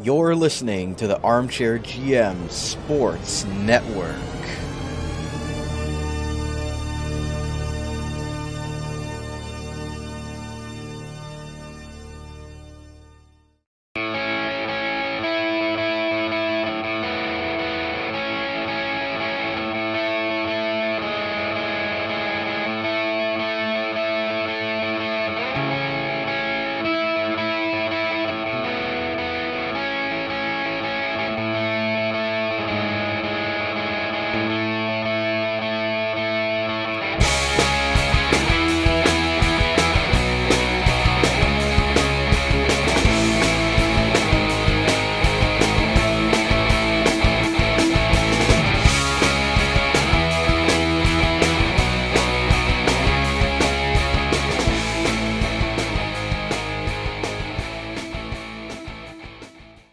You're listening to the Armchair GM Sports Network.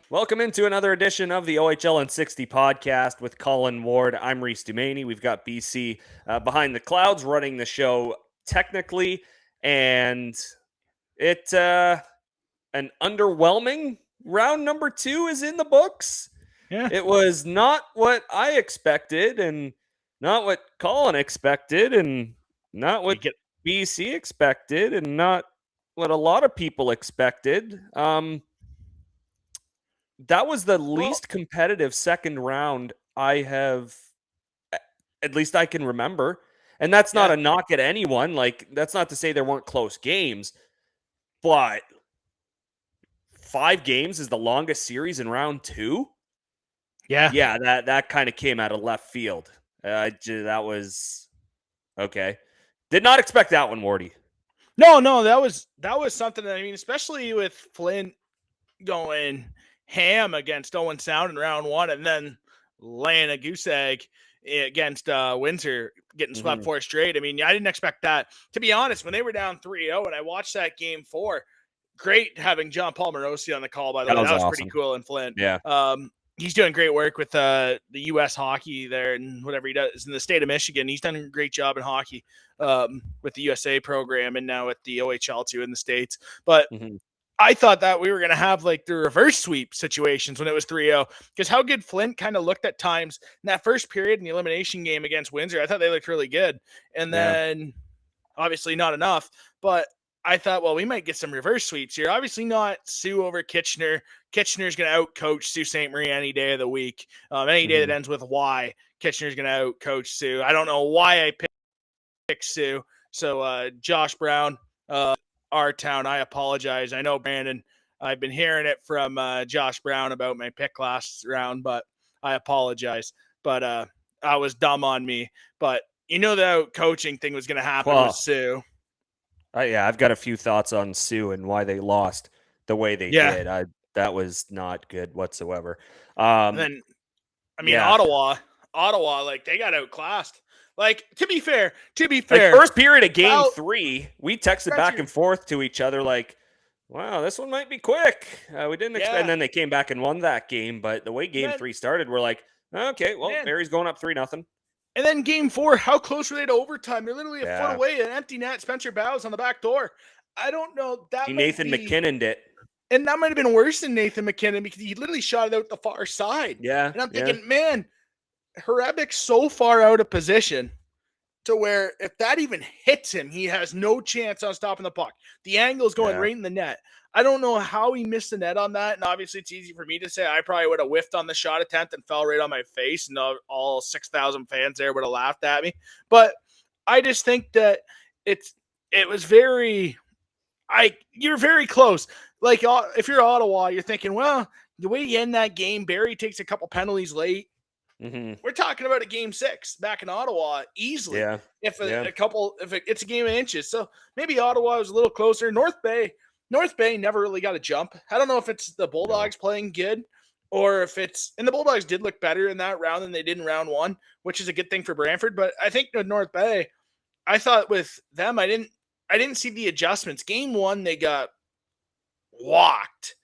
Welcome into another edition of the OHL and 60 podcast with Colin Ward. I'm Reece Doumani. We've got BC behind the clouds running the show technically, and it an underwhelming round number 2 is in the books. Yeah. It was not what I expected, and not what Colin expected, and not what BC expected, and not what a lot of people expected. That was the least competitive second round I have, at least I can remember. And that's not a knock at anyone. Like, that's not to say there weren't close games, but 5 games is the longest series in round 2. Yeah, that kind of came out of left field. That was okay. Did not expect that one, Wardy. No, that was something that, I mean, especially with Flint going ham against Owen Sound in round 1 and then laying a goose egg against Windsor, getting swept 4 straight. I mean, I didn't expect that. To be honest, when they were down 3-0 and I watched that game 4, great having John Paul Morosi on the call, by the way. That was awesome. Pretty cool in Flint. Yeah. He's doing great work with the U.S. hockey there and whatever he does in the state of Michigan. He's done a great job in hockey with the USA program and now at the OHL too in the States. But I thought that we were going to have like the reverse sweep situations when it was 3-0, because how good Flint kind of looked at times in that first period in the elimination game against Windsor. I thought they looked really good. And then obviously not enough, but I thought, well, we might get some reverse sweeps here. Obviously not Sioux over Kitchener. Kitchener's going to outcoach Sault Ste. Marie any day of the week. Any day that ends with Y, Kitchener's going to outcoach Sioux. I don't know why I picked Sioux. So Josh Brown, our town, I apologize. I know, Brandon, I've been hearing it from Josh Brown about my pick last round, but I apologize. But I was dumb on me. But you know the coaching thing was going to happen with Sioux. I've got a few thoughts on Sioux and why they lost the way they did. That was not good whatsoever. And then, I mean, Ottawa, like, they got outclassed. Like, to be fair, like, first period of game 3, we texted back and forth to each other like, wow, this one might be quick. We didn't expect, and then they came back and won that game. But the way game 3 started, we're like, okay, well, Barry's going up 3-0. And then game 4, how close were they to overtime? They're literally a foot away, an empty net. Spencer Bowes on the back door. I don't know. Nathan McKinnon did. And that might have been worse than Nathan McKinnon because he literally shot it out the far side. Yeah. And I'm thinking, man, Hrebek's so far out of position to where if that even hits him, he has no chance on stopping the puck. The angle's going right in the net. I don't know how he missed the net on that. And obviously it's easy for me to say I probably would have whiffed on the shot attempt and fell right on my face. And all 6,000 fans there would have laughed at me. But I just think that it was you're very close. Like, if you're Ottawa, you're thinking, well, the way you end that game, Barry takes a couple penalties late. We're talking about a game 6 back in Ottawa easily. Yeah. If it's a game of inches. So maybe Ottawa was a little closer. North Bay never really got a jump. I don't know if it's the Bulldogs playing good or if it's, and the Bulldogs did look better in that round than they did in round 1, which is a good thing for Brantford. But I think with North Bay, I thought with them, I didn't see the adjustments. Game 1, they got walked.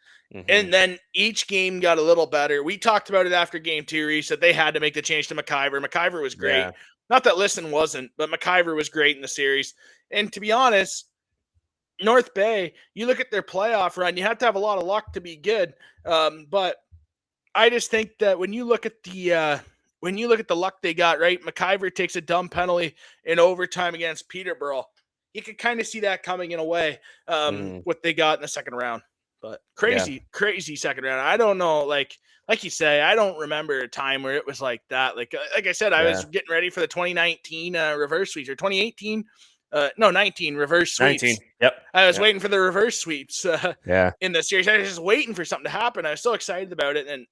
And then each game got a little better. We talked about it after game 2, Reece, that they had to make the change to McIver. McIver was great. Not that Liston wasn't, but McIver was great in the series. And to be honest, North Bay, you look at their playoff run, you have to have a lot of luck to be good. But I just think that when you look at the luck they got, right? McIver takes a dumb penalty in overtime against Peterborough. You could kind of see that coming in a way, what they got in the second round. But crazy second round. I don't know, like you say, I don't remember a time where it was like that. Like I said, I was getting ready for the 2019 reverse sweeps, or 2018. 19 reverse sweeps. 19. Yep. I was waiting for the reverse sweeps in the series. I was just waiting for something to happen. I was so excited about it. And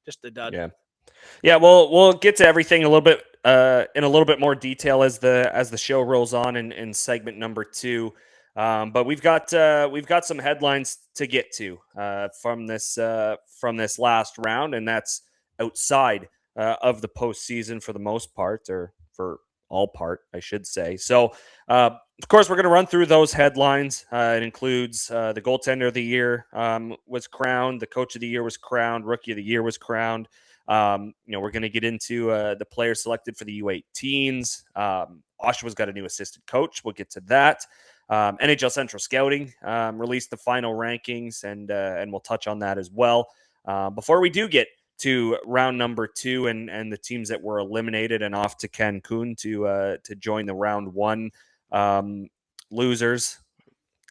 just a dud. Yeah. We'll get to everything a little bit in a little bit more detail as the show rolls on in segment number 2. But we've got some headlines to get to from this last round, and that's outside of the postseason for the most part, or for all part, I should say. So, of course, we're going to run through those headlines. It includes the goaltender of the year was crowned, the coach of the year was crowned, rookie of the year was crowned. We're going to get into the players selected for the U18s. Oshawa's got a new assistant coach. We'll get to that. NHL Central Scouting released the final rankings, and we'll touch on that as well. Before we do get to round number 2 and the teams that were eliminated and off to Cancun to join the round 1 losers.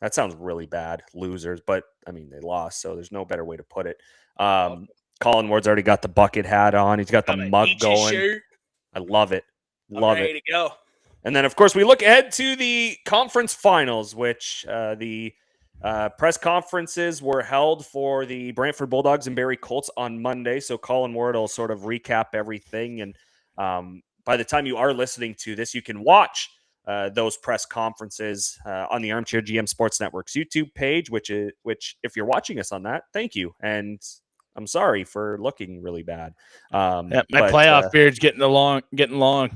That sounds really bad, losers, but I mean they lost, so there's no better way to put it. Colin Ward's already got the bucket hat on. He's got the mug going. Shirt. I love it. Love ready to go. And then, of course, we look ahead to the conference finals, which the press conferences were held for the Brantford Bulldogs and Barrie Colts on Monday. So Colin Ward will sort of recap everything. And by the time you are listening to this, you can watch those press conferences on the Armchair GM Sports Network's YouTube page, which if you're watching us on that, thank you. And I'm sorry for looking really bad. My playoff beard's getting long.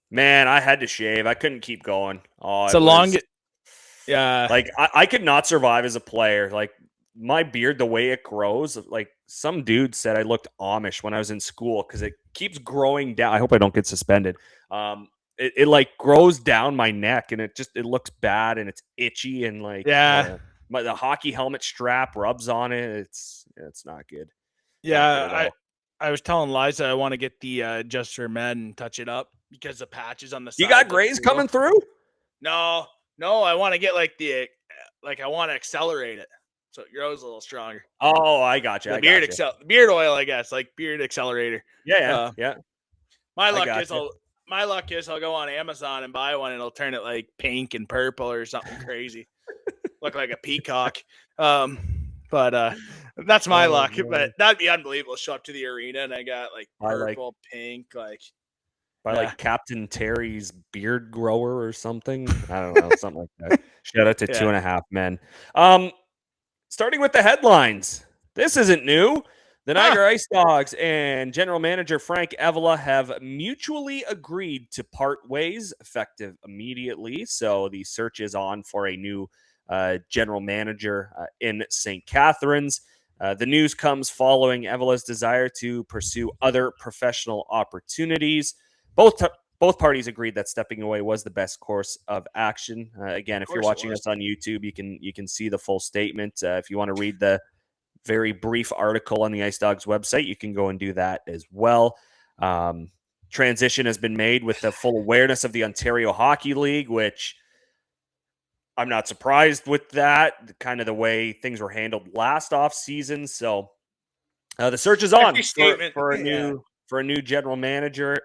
Man, I had to shave. I couldn't keep going. It's a long. Yeah. Like, I could not survive as a player. Like, my beard, the way it grows, like, some dude said I looked Amish when I was in school because it keeps growing down. I hope I don't get suspended. It like grows down my neck, and it looks bad, and it's itchy, and like the hockey helmet strap rubs on it. It's not good. Yeah, I was telling Liza I want to get the Just for Men and touch it up because the patches on the side. You got grays coming through? No, I want to get I want to accelerate it so it grows a little stronger. Oh, I got you. The beard oil, I guess, like beard accelerator. Yeah. My luck is I'll go on Amazon and buy one, and it'll turn it like pink and purple or something crazy. Look like a peacock. But that's my luck. Man. But that'd be unbelievable. Show up to the arena and I got like purple, pink, like Captain Terry's beard grower or something. I don't know, something like that. Shout out to 2.5 Men. Starting with the headlines. This isn't new. The Niagara Ice Dogs and General Manager Frank Evola have mutually agreed to part ways effective immediately. So the search is on for a new general manager in St. Catharines. The news comes following Evola's desire to pursue other professional opportunities. Both parties agreed that stepping away was the best course of action. Again, if you're watching us on YouTube, you can see the full statement. If you want to read the very brief article on the Ice Dogs website, you can go and do that as well. Transition has been made with the full awareness of the Ontario Hockey League, which I'm not surprised with that, kind of the way things were handled last off season. So the search is on for a new general manager.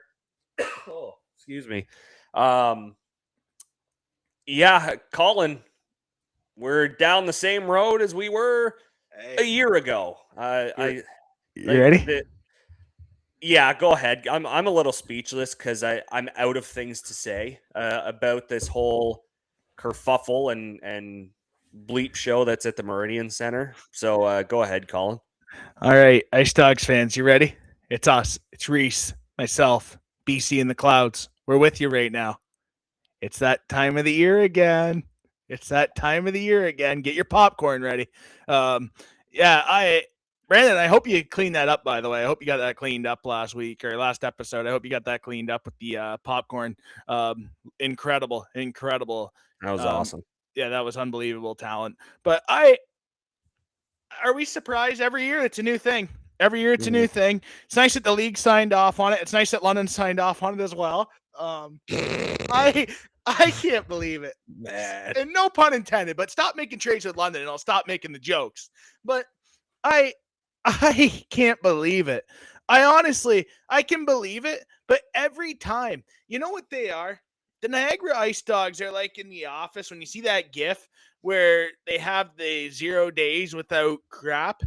Oh, excuse me. Colin, we're down the same road as we were a year ago. You ready? Go ahead. I'm a little speechless because I'm out of things to say about this whole kerfuffle and bleep show that's at the Meridian Center. So go ahead, Colin. All right, Ice Dogs fans, you ready? It's us. It's Reece, myself, BC in the clouds. We're with you right now. It's that time of the year again. Get your popcorn ready. Brandon, I hope you cleaned that up, by the way. I hope you got that cleaned up last week or last episode. I hope you got that cleaned up with the popcorn. Incredible. That was awesome. that was unbelievable talent. But are we surprised every year? It's a new thing. Every year it's a new thing. It's nice that the league signed off on it. It's nice that London signed off on it as well. I can't believe it. Man. And no pun intended, but stop making trades with London and I'll stop making the jokes. But I can't believe it. I can believe it, but every time, you know what they are? The Niagara Ice Dogs are like in The Office when you see that GIF where they have the 0 days without crap.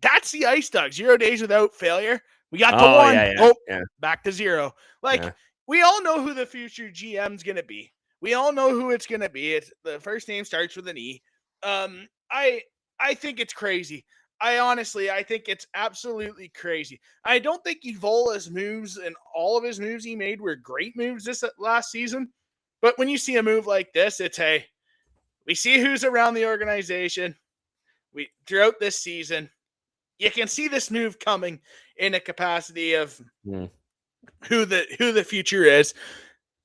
That's the Ice Dogs. 0 days without failure. We got the one. Back to zero. We all know who the future GM's going to be. We all know who it's going to be. It's the first name starts with an E. I think it's crazy. I think it's absolutely crazy. I don't think Evola's moves and all of his moves he made were great moves this last season. But when you see a move like this, it's, hey, we see who's around the organization. Throughout this season, you can see this move coming in a capacity of who the future is.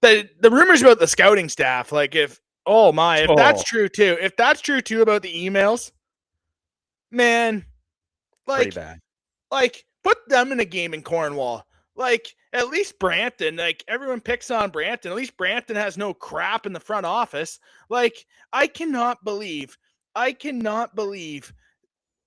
The rumors about the scouting staff, if that's true too. If that's true too about the emails, man, pretty bad. Put them in a game in Cornwall. At least Brampton, everyone picks on Brampton. At least Brampton has no crap in the front office. I cannot believe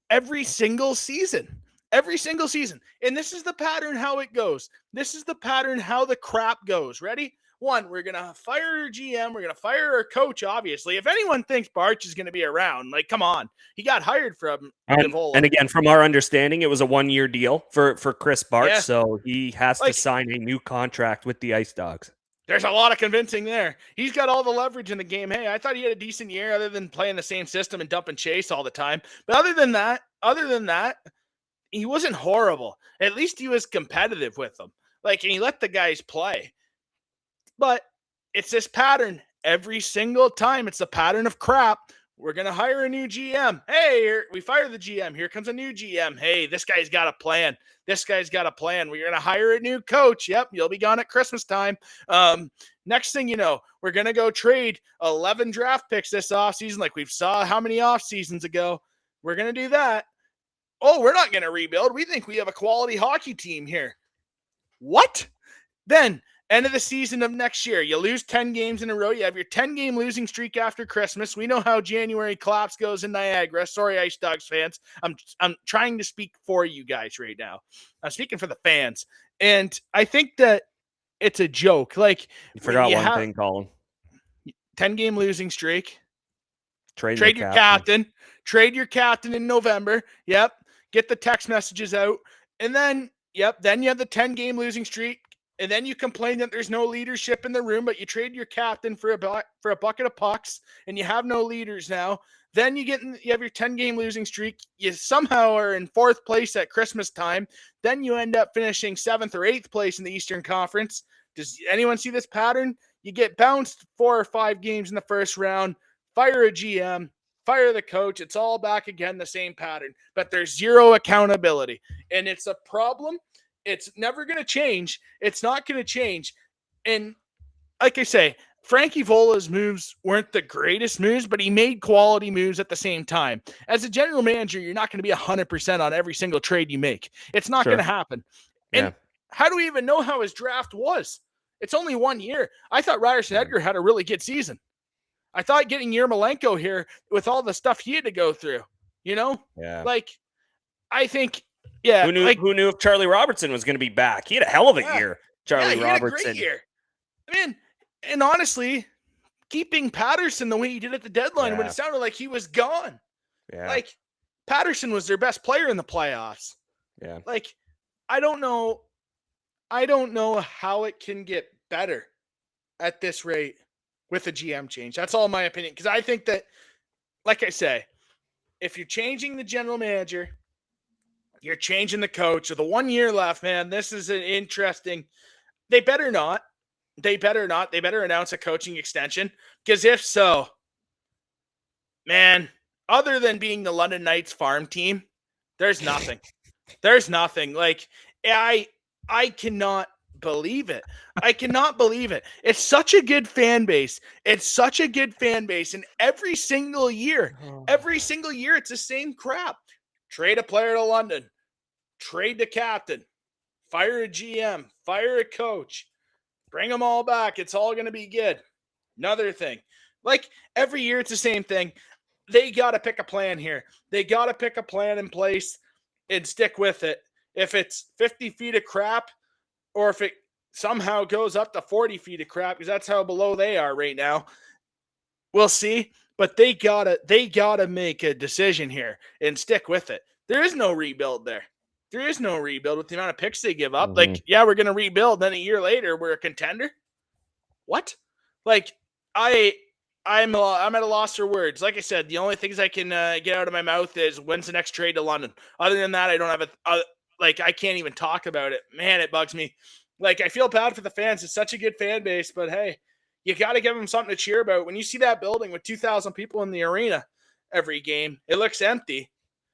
every single season. And this is the pattern how it goes. This is the pattern how the crap goes. Ready? One, we're going to fire our GM. We're going to fire our coach, obviously. If anyone thinks Barch is going to be around, come on. He got hired from Evola. And again, from our understanding, it was a 1-year deal for Chris Barch, so he has to sign a new contract with the Ice Dogs. There's a lot of convincing there. He's got all the leverage in the game. Hey, I thought he had a decent year other than playing the same system and dumping Chase all the time. But other than that, he wasn't horrible. At least he was competitive with them. And he let the guys play. But it's this pattern every single time. It's the pattern of crap. We're going to hire a new GM. Hey, we fire the GM. Here comes a new GM. Hey, this guy's got a plan. We're going to hire a new coach. Yep, you'll be gone at Christmas time. Next thing you know, we're going to go trade 11 draft picks this offseason like we've saw how many off seasons ago. We're going to do that. Oh, we're not going to rebuild. We think we have a quality hockey team here. What? Then end of the season of next year, you lose 10 games in a row. You have your 10-game losing streak after Christmas. We know how January collapse goes in Niagara. Sorry, Ice Dogs fans. I'm trying to speak for you guys right now. I'm speaking for the fans. And I think that it's a joke. You forgot one thing, Colin. 10-game losing streak. Trade your captain. Trade your captain in November. Yep. Get the text messages out. And then, then you have the 10-game losing streak. And then you complain that there's no leadership in the room, but you trade your captain for a bucket of pucks, and you have no leaders now. Then you have your 10-game losing streak. You somehow are in 4th place at Christmas time. Then you end up finishing 7th or 8th place in the Eastern Conference. Does anyone see this pattern? You get bounced 4 or 5 games in the first round, fire a GM, fire the coach. It's all back again, the same pattern. But there's zero accountability, and it's a problem. It's never going to change. It's not going to change. And like I say, Frankie Vola's moves weren't the greatest moves, but he made quality moves at the same time. As a general manager, you're not going to be 100% on every single trade you make. It's not going to happen. And how do we even know how his draft was? It's only 1 year. I thought Ryerson Edgar had a really good season. I thought getting Yermolenko here with all the stuff he had to go through, I think, who knew if Charlie Robertson was going to be back? He had a hell of a year, Charlie Robertson. Had a great year. Man, and honestly, keeping Patterson the way he did at the deadline when it sounded like he was gone. Yeah. Patterson was their best player in the playoffs. Yeah. I don't know how it can get better at this rate with a GM change. That's all my opinion. Because I think that, like I say, if you're changing the general manager, you're changing the coach. With the 1 year left, man, this is an interesting. They better not. They better announce a coaching extension. Because if so, man, other than being the London Knights farm team, there's nothing. There's nothing. I cannot believe it. I cannot believe it. It's such a good fan base. It's such a good fan base. And every single year, it's the same crap. Trade a player to London, trade the captain, fire a GM, fire a coach, bring them all back. It's all going to be good. Another thing. Like every year, it's the same thing. They got to pick a plan here. They got to pick a plan in place and stick with it. If it's 50 feet of crap, or if it somehow goes up to 40 feet of crap, because that's how below they are right now, we'll see. But they gotta make a decision here and stick with it. There is no rebuild there. There is no rebuild with the amount of picks they give up. Like, yeah, we're gonna rebuild. Then a year later, we're a contender. What? Like, I'm at a loss for words. Like I said, the only things I can get out of my mouth is when's the next trade to London. Other than that, I don't have I can't even talk about it. Man, it bugs me. Like, I feel bad for the fans. It's such a good fan base, but hey, you got to give them something to cheer about. When you see that building with 2,000 people in the arena every game, it looks empty.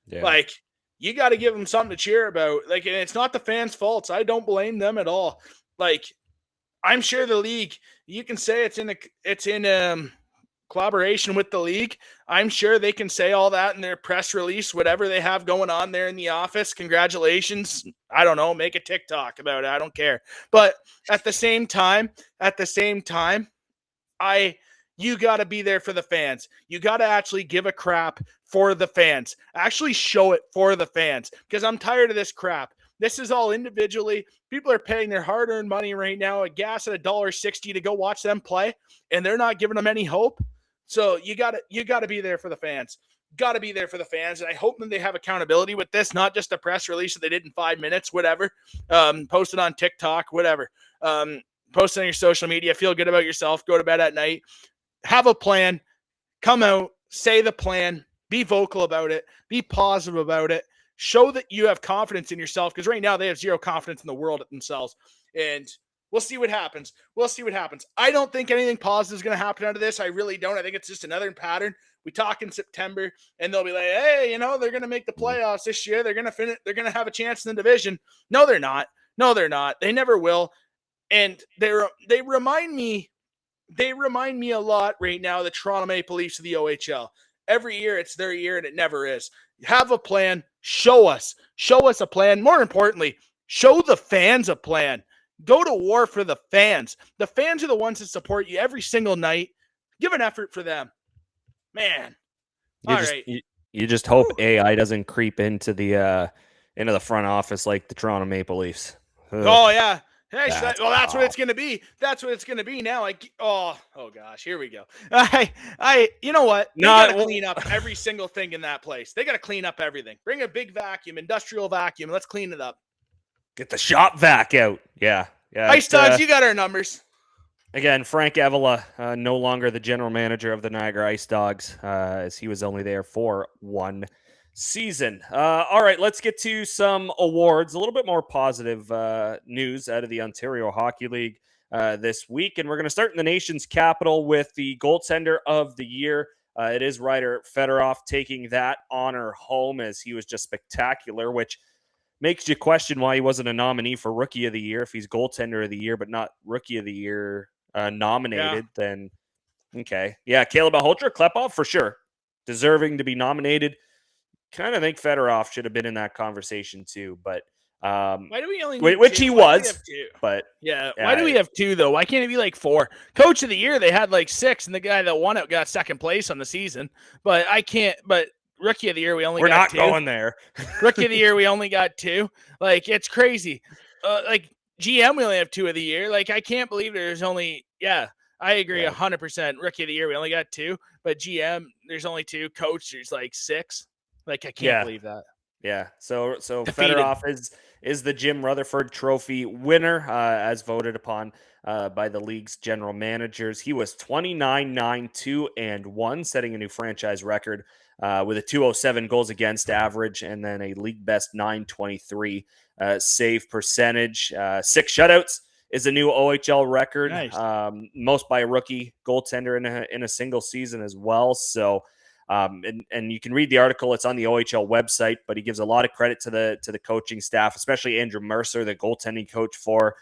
Yeah. Like, you got to give them something to cheer about. Like, and it's not the fans' faults. I don't blame them at all. Like, I'm sure the league, you can say it's in collaboration with the league. I'm sure they can say all that in their press release, whatever they have going on there in the office. Congratulations. I don't know, make a TikTok about it. I don't care. But at the same time, you got to be there for the fans. You got to actually give a crap for the fans. Actually show it for the fans, because I'm tired of this crap. This is all individually. People are paying their hard-earned money right now, a gas at $1.60 to go watch them play, and they're not giving them any hope. So you got to be there for the fans. Got to be there for the fans, and I hope that they have accountability with this, not just a press release that they did in 5 minutes, whatever. Post it on TikTok, whatever. Post it on your social media. Feel good about yourself. Go to bed at night. Have a plan. Come out. Say the plan. Be vocal about it. Be positive about it. Show that you have confidence in yourself, because right now they have zero confidence in the world at themselves. And we'll see what happens. I don't think anything positive is going to happen out of this. I really don't. I think it's just another pattern. We talk in September, and they'll be like, hey, they're going to make the playoffs this year. They're going to finish. They're going to have a chance in the division. No, they're not. They never will. And they remind me a lot right now, the Toronto Maple Leafs of the OHL. Every year it's their year, and it never is. Have a plan. Show us a plan. More importantly, show the fans a plan. Go to war for the fans. The fans are the ones that support you every single night. Give an effort for them. Man. You just hope AI doesn't creep into the front office like the Toronto Maple Leafs. Ugh. Oh yeah. Hey, that's what it's going to be. That's what it's going to be now. Oh gosh, here we go. You know what? They got to clean up every single thing in that place. They got to clean up everything. Bring a big vacuum, industrial vacuum. Let's clean it up. Get the shop vac out. Yeah. Ice Dogs, you got our numbers. Again, Frank Avila, no longer the general manager of the Niagara Ice Dogs, as he was only there for one season. All right, let's get to some awards. A little bit more positive news out of the Ontario Hockey League this week. And we're going to start in the nation's capital with the goaltender of the year. It is Ryder Fedorov taking that honor home, as he was just spectacular, which makes you question why he wasn't a nominee for Rookie of the Year. If he's goaltender of the year, but not Rookie of the Year nominated, then okay. Yeah, Caleb Holter, Klepov for sure. Deserving to be nominated. Kind of think Fedorov should have been in that conversation too, but why do we only which two? He was, but why do we have two though? Why can't it be like four? Coach of the year, they had like six, and the guy that won it got second place on the season. But Rookie of the year, we're not two. Going there. Rookie of the year, we only got two. Like, it's crazy. Like GM, we only have 2 of the year. Like, I can't believe there's only I agree 100%. Rookie of the year, we only got 2, but GM, there's only 2. Coach, there's like 6. Like, I can't believe that. Yeah. So Fedorov is the Jim Rutherford Trophy winner, as voted upon by the league's general managers. He was 29-9-2-1, setting a new franchise record with a 207 goals against average, and then a league best 923 save percentage. 6 shutouts is a new OHL record. Nice. Most by a rookie goaltender in a single season as well. So. And you can read the article. It's on the OHL website, but he gives a lot of credit to the coaching staff, especially Andrew Mercer, the goaltending coach for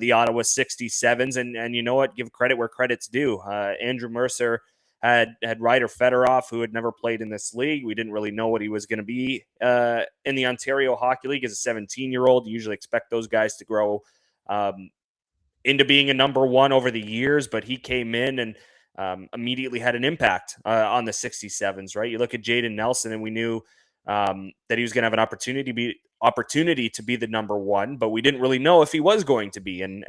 the Ottawa 67s. And you know what? Give credit where credit's due. Andrew Mercer had Ryder Fedorov, who had never played in this league. We didn't really know what he was going to be in the Ontario Hockey League as a 17-year-old. You usually expect those guys to grow into being a number one over the years, but he came in and immediately had an impact on the 67s, right? You look at Jaden Nelson, and we knew that he was going to have an opportunity to be the number one, but we didn't really know if he was going to be. And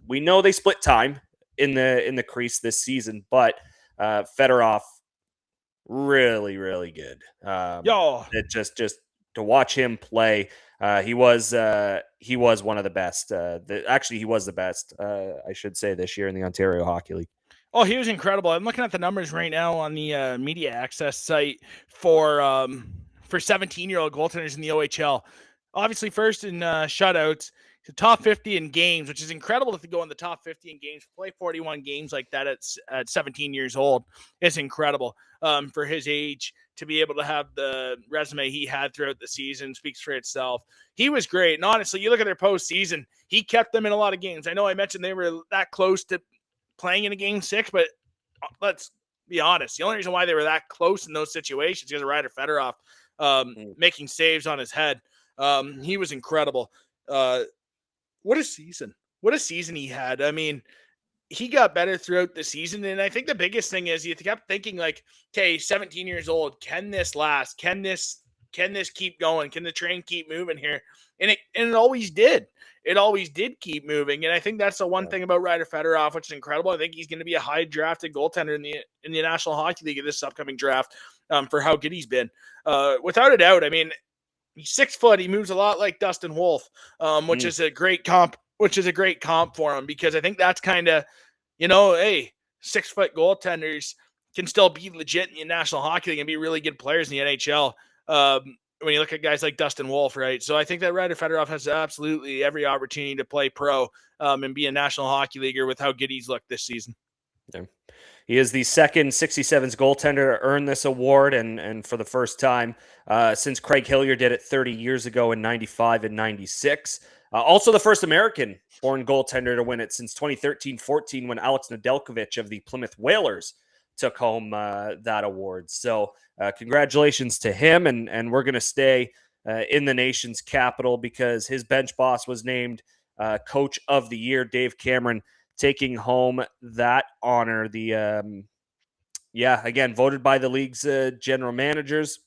we know they split time in the crease this season, but Fedorov really, really good. It just to watch him play, he was one of the best. Actually, he was the best, I should say, this year in the Ontario Hockey League. Oh, he was incredible. I'm looking at the numbers right now on the media access site for 17-year-old goaltenders in the OHL. Obviously, first in shutouts, the top 50 in games, which is incredible to go in the top 50 in games. Play 41 games like that at 17 years old. It's incredible for his age to be able to have the resume he had throughout the season. Speaks for itself. He was great. And honestly, you look at their postseason, he kept them in a lot of games. I know I mentioned they were that close to playing in a game 6, but let's be honest. The only reason why they were that close in those situations is because of Ryder Fedorov making saves on his head. He was incredible. What a season. What a season he had. I mean, he got better throughout the season. And I think the biggest thing is you kept thinking like, okay, 17 years old. Can this last? Can this keep going? Can the train keep moving here? And it always did. It always did keep moving. And I think that's the one thing about Ryder Fedorov, which is incredible. I think he's going to be a high drafted goaltender in the National Hockey League in this upcoming draft for how good he's been. Without a doubt. I mean, he's 6 foot. He moves a lot like Dustin Wolf, which is a great comp. Which is a great comp for him because I think that's kind of, hey, 6 foot goaltenders can still be legit in the National Hockey League and be really good players in the NHL. When you look at guys like Dustin Wolf, right? So I think that Ryder Fedorov has absolutely every opportunity to play pro and be a National Hockey Leaguer with how good he's looked this season. Yeah. He is the second 67s goaltender to earn this award, and for the first time since Craig Hillier did it 30 years ago in 95 and 96. Also the first American-born goaltender to win it since 2013-14 when Alex Nedeljkovic of the Plymouth Whalers took home that award. So congratulations to him, and we're going to stay in the nation's capital because his bench boss was named Coach of the Year, Dave Cameron, taking home that honor. Again, voted by the league's general managers.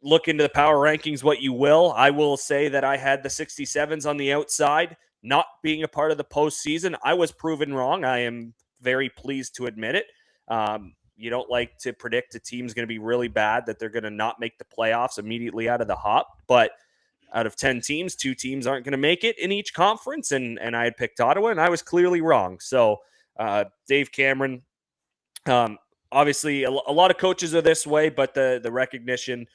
Look into the power rankings what you will. I will say that I had the 67s on the outside, not being a part of the postseason. I was proven wrong. I am very pleased to admit it. You don't like to predict a team's going to be really bad, that they're going to not make the playoffs immediately out of the hop. But out of 10 teams, 2 teams aren't going to make it in each conference. And I had picked Ottawa, and I was clearly wrong. So Dave Cameron, obviously a lot of coaches are this way, but the recognition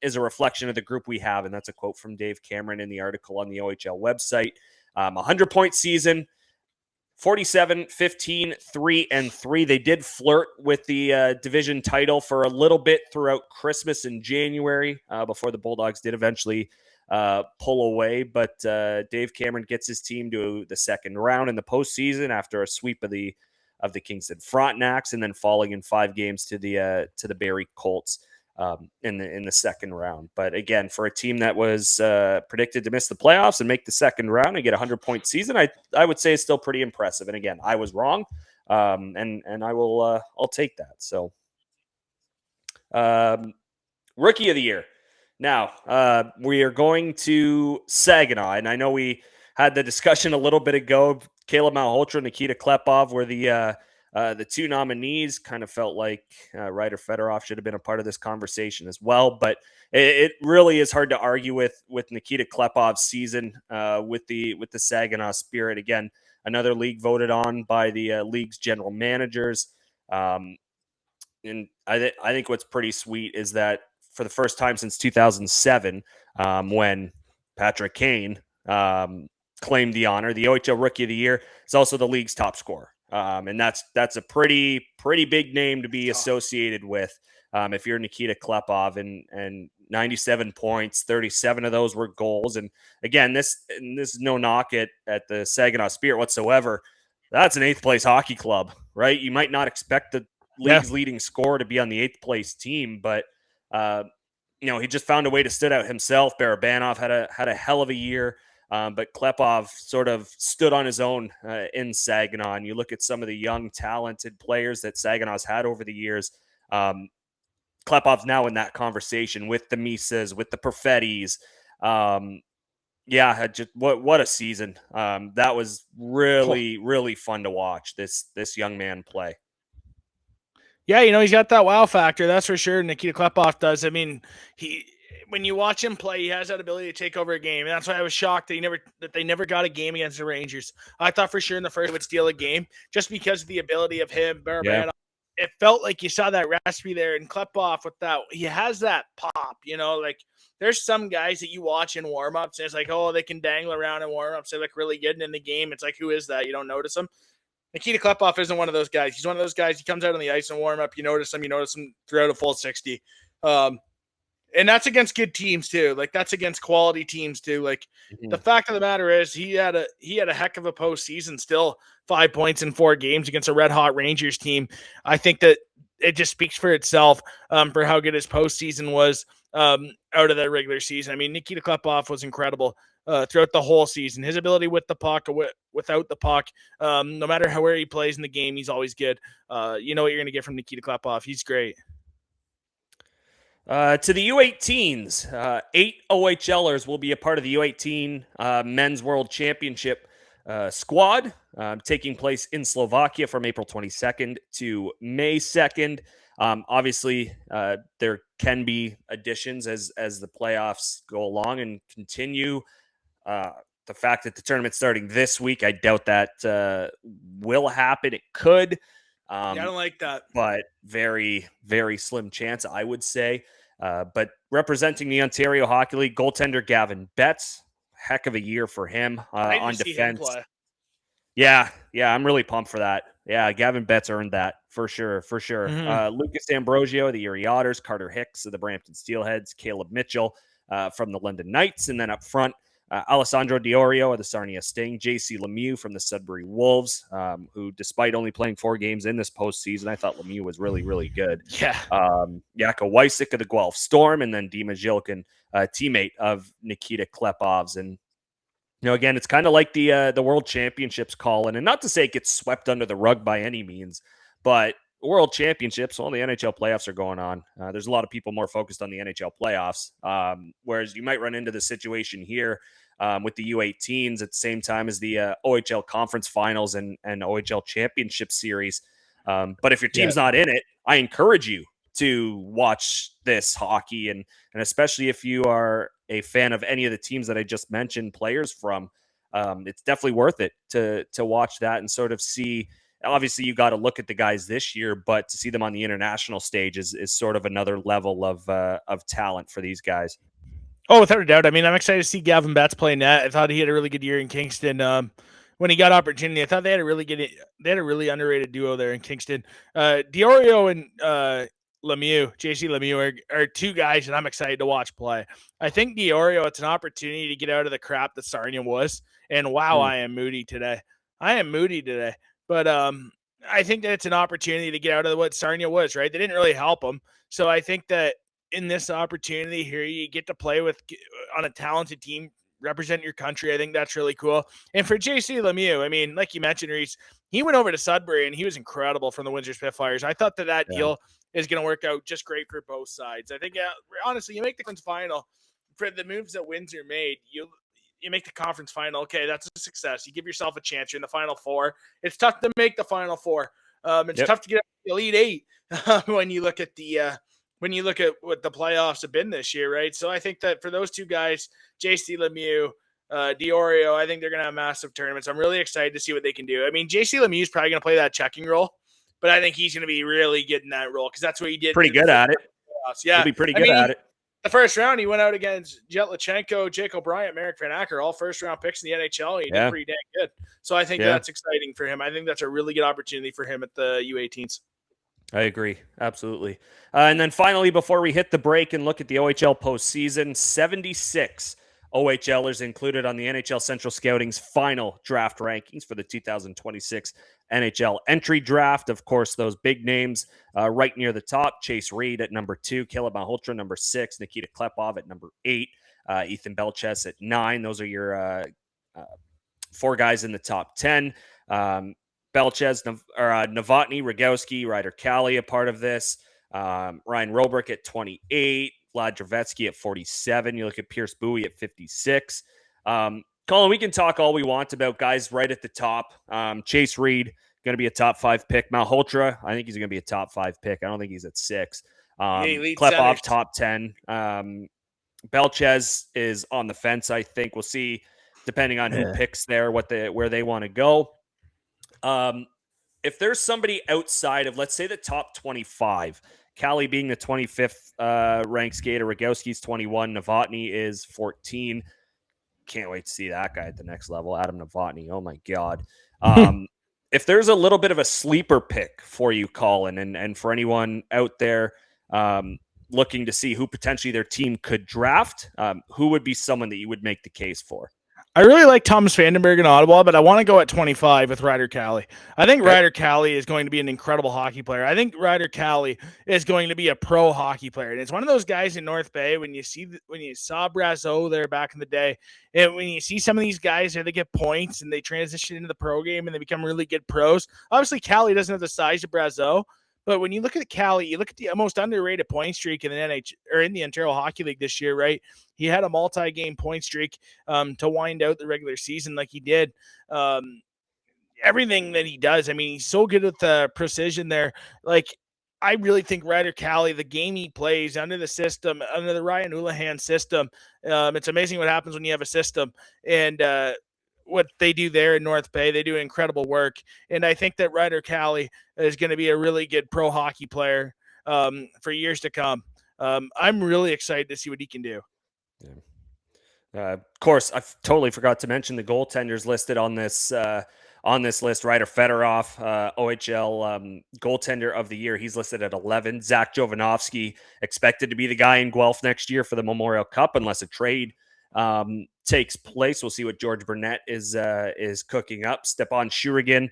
is a reflection of the group we have. And that's a quote from Dave Cameron in the article on the OHL website. 100-point season, 47, 15, 3, and 3. They did flirt with the division title for a little bit throughout Christmas and January before the Bulldogs did eventually pull away. But Dave Cameron gets his team to the second round in the postseason after a sweep of the Kingston Frontenacs, and then falling in 5 games to the Barrie Colts in the second round. But again, for a team that was predicted to miss the playoffs and make the second round and get a 100-point season, I would say it's still pretty impressive. And again, I was wrong, and I will I'll take that. So, Rookie of the Year. Now we are going to Saginaw, and I know we had the discussion a little bit ago. Caleb Malhotra, Nikita Klepov were the 2 nominees. Kind of felt like Ryder Fedorov should have been a part of this conversation as well. But it really is hard to argue with Nikita Klepov's season with the Saginaw Spirit. Again, another league voted on by the league's general managers. And I think what's pretty sweet is that for the first time since 2007, when Patrick Kane claimed the honor, the OHL Rookie of the Year is also the league's top scorer. And that's a pretty big name to be associated with if you're Nikita Klepov. And 97 points, 37 of those were goals. And again, this is no knock at the Saginaw Spirit whatsoever. That's an 8th place hockey club, right? You might not expect the league's leading scorer to be on the 8th place team, but he just found a way to stood out himself. Barabanov had a hell of a year, but Klepov sort of stood on his own in Saginaw. And you look at some of the young, talented players that Saginaw's had over the years. Klepov's now in that conversation with the Misas, with the Perfettis. What a season. That was really, really fun to watch this young man play. Yeah, he's got that wow factor, that's for sure. Nikita Klepov does. I mean, when you watch him play, he has that ability to take over a game. And that's why I was shocked that they never got a game against the Rangers. I thought for sure in the first would steal a game just because of the ability of him, Barabanov. It felt like you saw that recipe there, and Klepov with that, he has that pop, like there's some guys that you watch in warm-ups and it's like, oh, they can dangle around in warm-ups, they look really good, and in the game it's like, who is that? You don't notice them. Nikita Klepov isn't one of those guys. He's one of those guys, he comes out on the ice and warm-up, you notice him throughout a full 60. And that's against good teams too. Like that's against quality teams too. Like the fact of the matter is he had a heck of a postseason, still 5 points in 4 games against a red hot Rangers team. I think that it just speaks for itself for how good his postseason was out of that regular season. I mean, Nikita Klepov was incredible throughout the whole season. His ability with the puck, without the puck, no matter where he plays in the game, he's always good. You know what you're going to get from Nikita Klepov. He's great. To the U18s, 8 OHL'ers will be a part of the U18 Men's World Championship squad, taking place in Slovakia from April 22nd to May 2nd. Obviously, there can be additions as the playoffs go along and continue. The fact that the tournament's starting this week, I doubt that will happen. It could. I don't like that. But very, very slim chance, I would say. But representing the Ontario Hockey League, goaltender Gavin Betts, heck of a year for him on defense. Yeah, I'm really pumped for that. Yeah, Gavin Betts earned that for sure. Lucas Ambrosio of the Erie Otters, Carter Hicks of the Brampton Steelheads, Caleb Mitchell from the London Knights, and then up front, Alessandro Diorio of the Sarnia Sting, JC Lemieux from the Sudbury Wolves, who, despite only playing 4 games in this postseason, I thought Lemieux was really, really good. Yeah. Yako Wysick of the Guelph Storm, and then Dima Zhilkin, teammate of Nikita Klepov's. And, again, it's kind of like the World Championships, Colin, and not to say it gets swept under the rug by any means, but World Championships, the NHL playoffs are going on. There's a lot of people more focused on the NHL playoffs, whereas you might run into the situation here with the U18s at the same time as the OHL Conference Finals and OHL Championship Series. But if your team's not in it, I encourage you to watch this hockey, and especially if you are a fan of any of the teams that I just mentioned players from, it's definitely worth it to watch that and sort of see. Obviously, you got to look at the guys this year, but to see them on the international stage is sort of another level of talent for these guys. Oh, without a doubt. I mean, I'm excited to see Gavin Betts play net. I thought he had a really good year in Kingston. When he got opportunity, I thought they had a really underrated duo there in Kingston. Diorio and Lemieux, JC Lemieux are 2 guys that I'm excited to watch play. I think Diorio, it's an opportunity to get out of the crap that Sarnia was. And wow, I am moody today. But I think that it's an opportunity to get out of what Sarnia was, right? They didn't really help him. So I think that in this opportunity here, you get to play on a talented team, represent your country. I think that's really cool. And for JC Lemieux, I mean, like you mentioned, Reece, he went over to Sudbury and he was incredible from the Windsor Spitfires. I thought that deal is going to work out just great for both sides. I think, honestly, you make the conference final for the moves that Windsor made. You make the conference final. Okay, that's a success. You give yourself a chance. You're in the Final Four. It's tough to make the Final Four. It's tough to get the Elite 8 when you look at what the playoffs have been this year, right? So I think that for those 2 guys, JC Lemieux, Diorio, I think they're going to have massive tournaments. I'm really excited to see what they can do. I mean, JC Lemieux is probably going to play that checking role, but I think he's going to be really good in that role because that's what he did. Pretty good at it. Yeah, he'll be pretty good at it. The first round, he went out against Jet Lachenko, Jake O'Brien, Merrick Van Acker, all first-round picks in the NHL. He did pretty dang good. So I think that's exciting for him. I think that's a really good opportunity for him at the U18s. I agree. Absolutely. And then finally, before we hit the break and look at the OHL postseason, 76 OHL'ers included on the NHL Central Scouting's final draft rankings for the 2026 NHL entry draft. Of course, those big names right near the top: Chase Reed at number 2, Caleb Malhotra number 6, Nikita Klepov at number 8, Ethan Belches at 9. Those are your 4 guys in the top 10. Belches, Novotny, Rogowski, Ryder Cali a part of this. Ryan Robrick at 28. Vlad Drevetsky at 47. You look at Pierce Bowie at 56. Colin, we can talk all we want about guys right at the top. Chase Reed, going to be a top 5 pick. Malhotra, I think he's going to be a top 5 pick. I don't think he's at 6. Klepov, top 10. Belches is on the fence, I think. We'll see, depending on who picks there, where they want to go. If there's somebody outside of, let's say, the top 25, Cali being the 25th ranked skater, Rogowski's 21, Novotny is 14. Can't wait to see that guy at the next level, Adam Novotny. Oh my God. If there's a little bit of a sleeper pick for you, Colin, and for anyone out there looking to see who potentially their team could draft, who would be someone that you would make the case for? I really like Thomas Vandenberg in Ottawa, but I want to go at 25 with Ryder Cali. I think Ryder Cali is going to be an incredible hockey player. I think Ryder Cali is going to be a pro hockey player. And it's one of those guys in North Bay, when you saw Brazeau there back in the day, and when you see some of these guys there, they get points and they transition into the pro game and they become really good pros. Obviously, Cali doesn't have the size of Brazeau, but when you look at Cali, you look at the most underrated point streak in the in the Ontario Hockey League this year, right? He had a multi-game point streak to wind out the regular season like he did. Everything that he does, I mean, he's so good with the precision there. Like, I really think Ryder Cali, the game he plays under the system, under the Ryan Houlihan system, it's amazing what happens when you have a system. And what they do there in North Bay, they do incredible work. And I think that Ryder Cali is going to be a really good pro hockey player for years to come. I'm really excited to see what he can do. Yeah. Of course, I totally forgot to mention the goaltenders listed on this list. Ryder Fedorov, OHL goaltender of the year. He's listed at 11. Zach Jovanovski expected to be the guy in Guelph next year for the Memorial Cup unless a trade takes place. We'll see what George Burnett is cooking up. Stepan Shurigan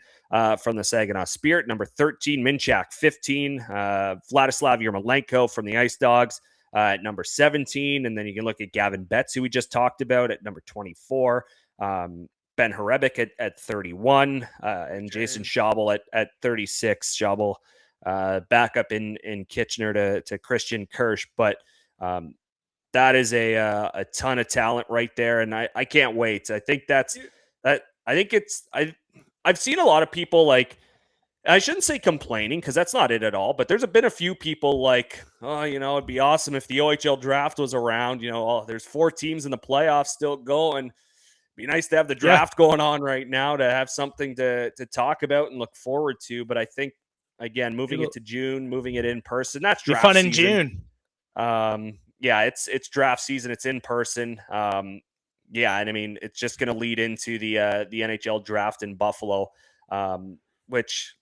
from the Saginaw Spirit, number 13. Minchak, 15. Vladislav Yermolenko from the Ice Dogs at number 17. And then you can look at Gavin Betts, who we just talked about, at number 24. Ben Horebic at 31, and Jason Schabel at 36. Schabel back up in Kitchener to Christian Kirsch. But that is a ton of talent right there, and I can't wait. I think I've seen a lot of people, like, I shouldn't say complaining, because that's not it at all, but there's been a few people like, oh, it'd be awesome if the OHL draft was around. There's 4 teams in the playoffs still going. It'd be nice to have the draft going on right now to have something to talk about and look forward to. But I think, again, moving it to June, moving it in person, that's draft fun season. In June. Yeah, it's draft season. It's in person. And I mean, it's just going to lead into the NHL draft in Buffalo, which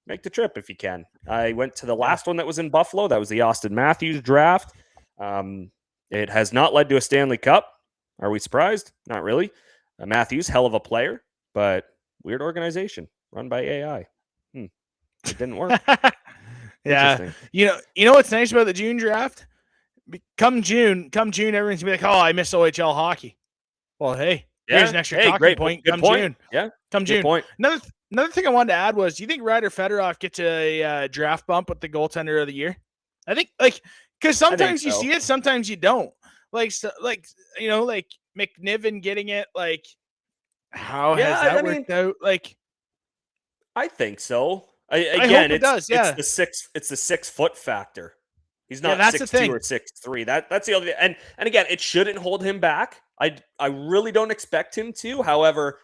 make the trip if you can. I went to the last one that was in Buffalo. That was the Austin Matthews draft. It has not led to a Stanley Cup. Are we surprised? Not really. Matthews, hell of a player, but weird organization run by AI. It didn't work. Yeah. You know what's nice about the June draft? Come June, everyone's gonna be like, "Oh, I miss OHL hockey." Well, hey, here's an extra talking point. Come June. Yeah, come June. Point. Another thing I wanted to add was, do you think Ryder Fedorov gets a draft bump with the goaltender of the year? I think, because sometimes you see it, sometimes you don't. Like McNiven getting it. Like, how has that worked out? Like, I think so. I hope it does. Yeah, it's the 6 foot factor. He's not 6'2" or 6'3". That's the other thing. And again, it shouldn't hold him back. I really don't expect him to. However,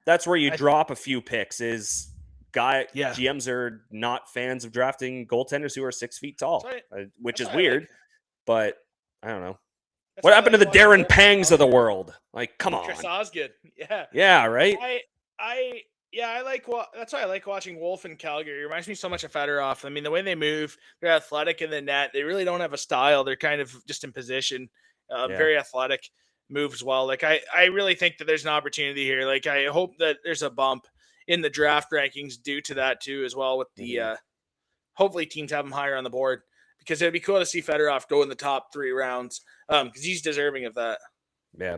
that's where you drop a few picks. GMs are not fans of drafting goaltenders who are 6 feet tall, which is weird. But I don't know. What happened to the Darren Pangs of the world? Like, come on. Chris Osgood. Yeah. Yeah, right? Yeah, that's why I like watching Wolf in Calgary. It reminds me so much of Fedorov. I mean, the way they move, they're athletic in the net. They really don't have a style. They're kind of just in position, Yeah. very athletic, moves well. Like I really think that there's an opportunity here. Like I hope that there's a bump in the draft rankings due to that too, as well. With the hopefully teams have him higher on the board because it'd be cool to see Fedorov go in the top 3 rounds because he's deserving of that. Yeah.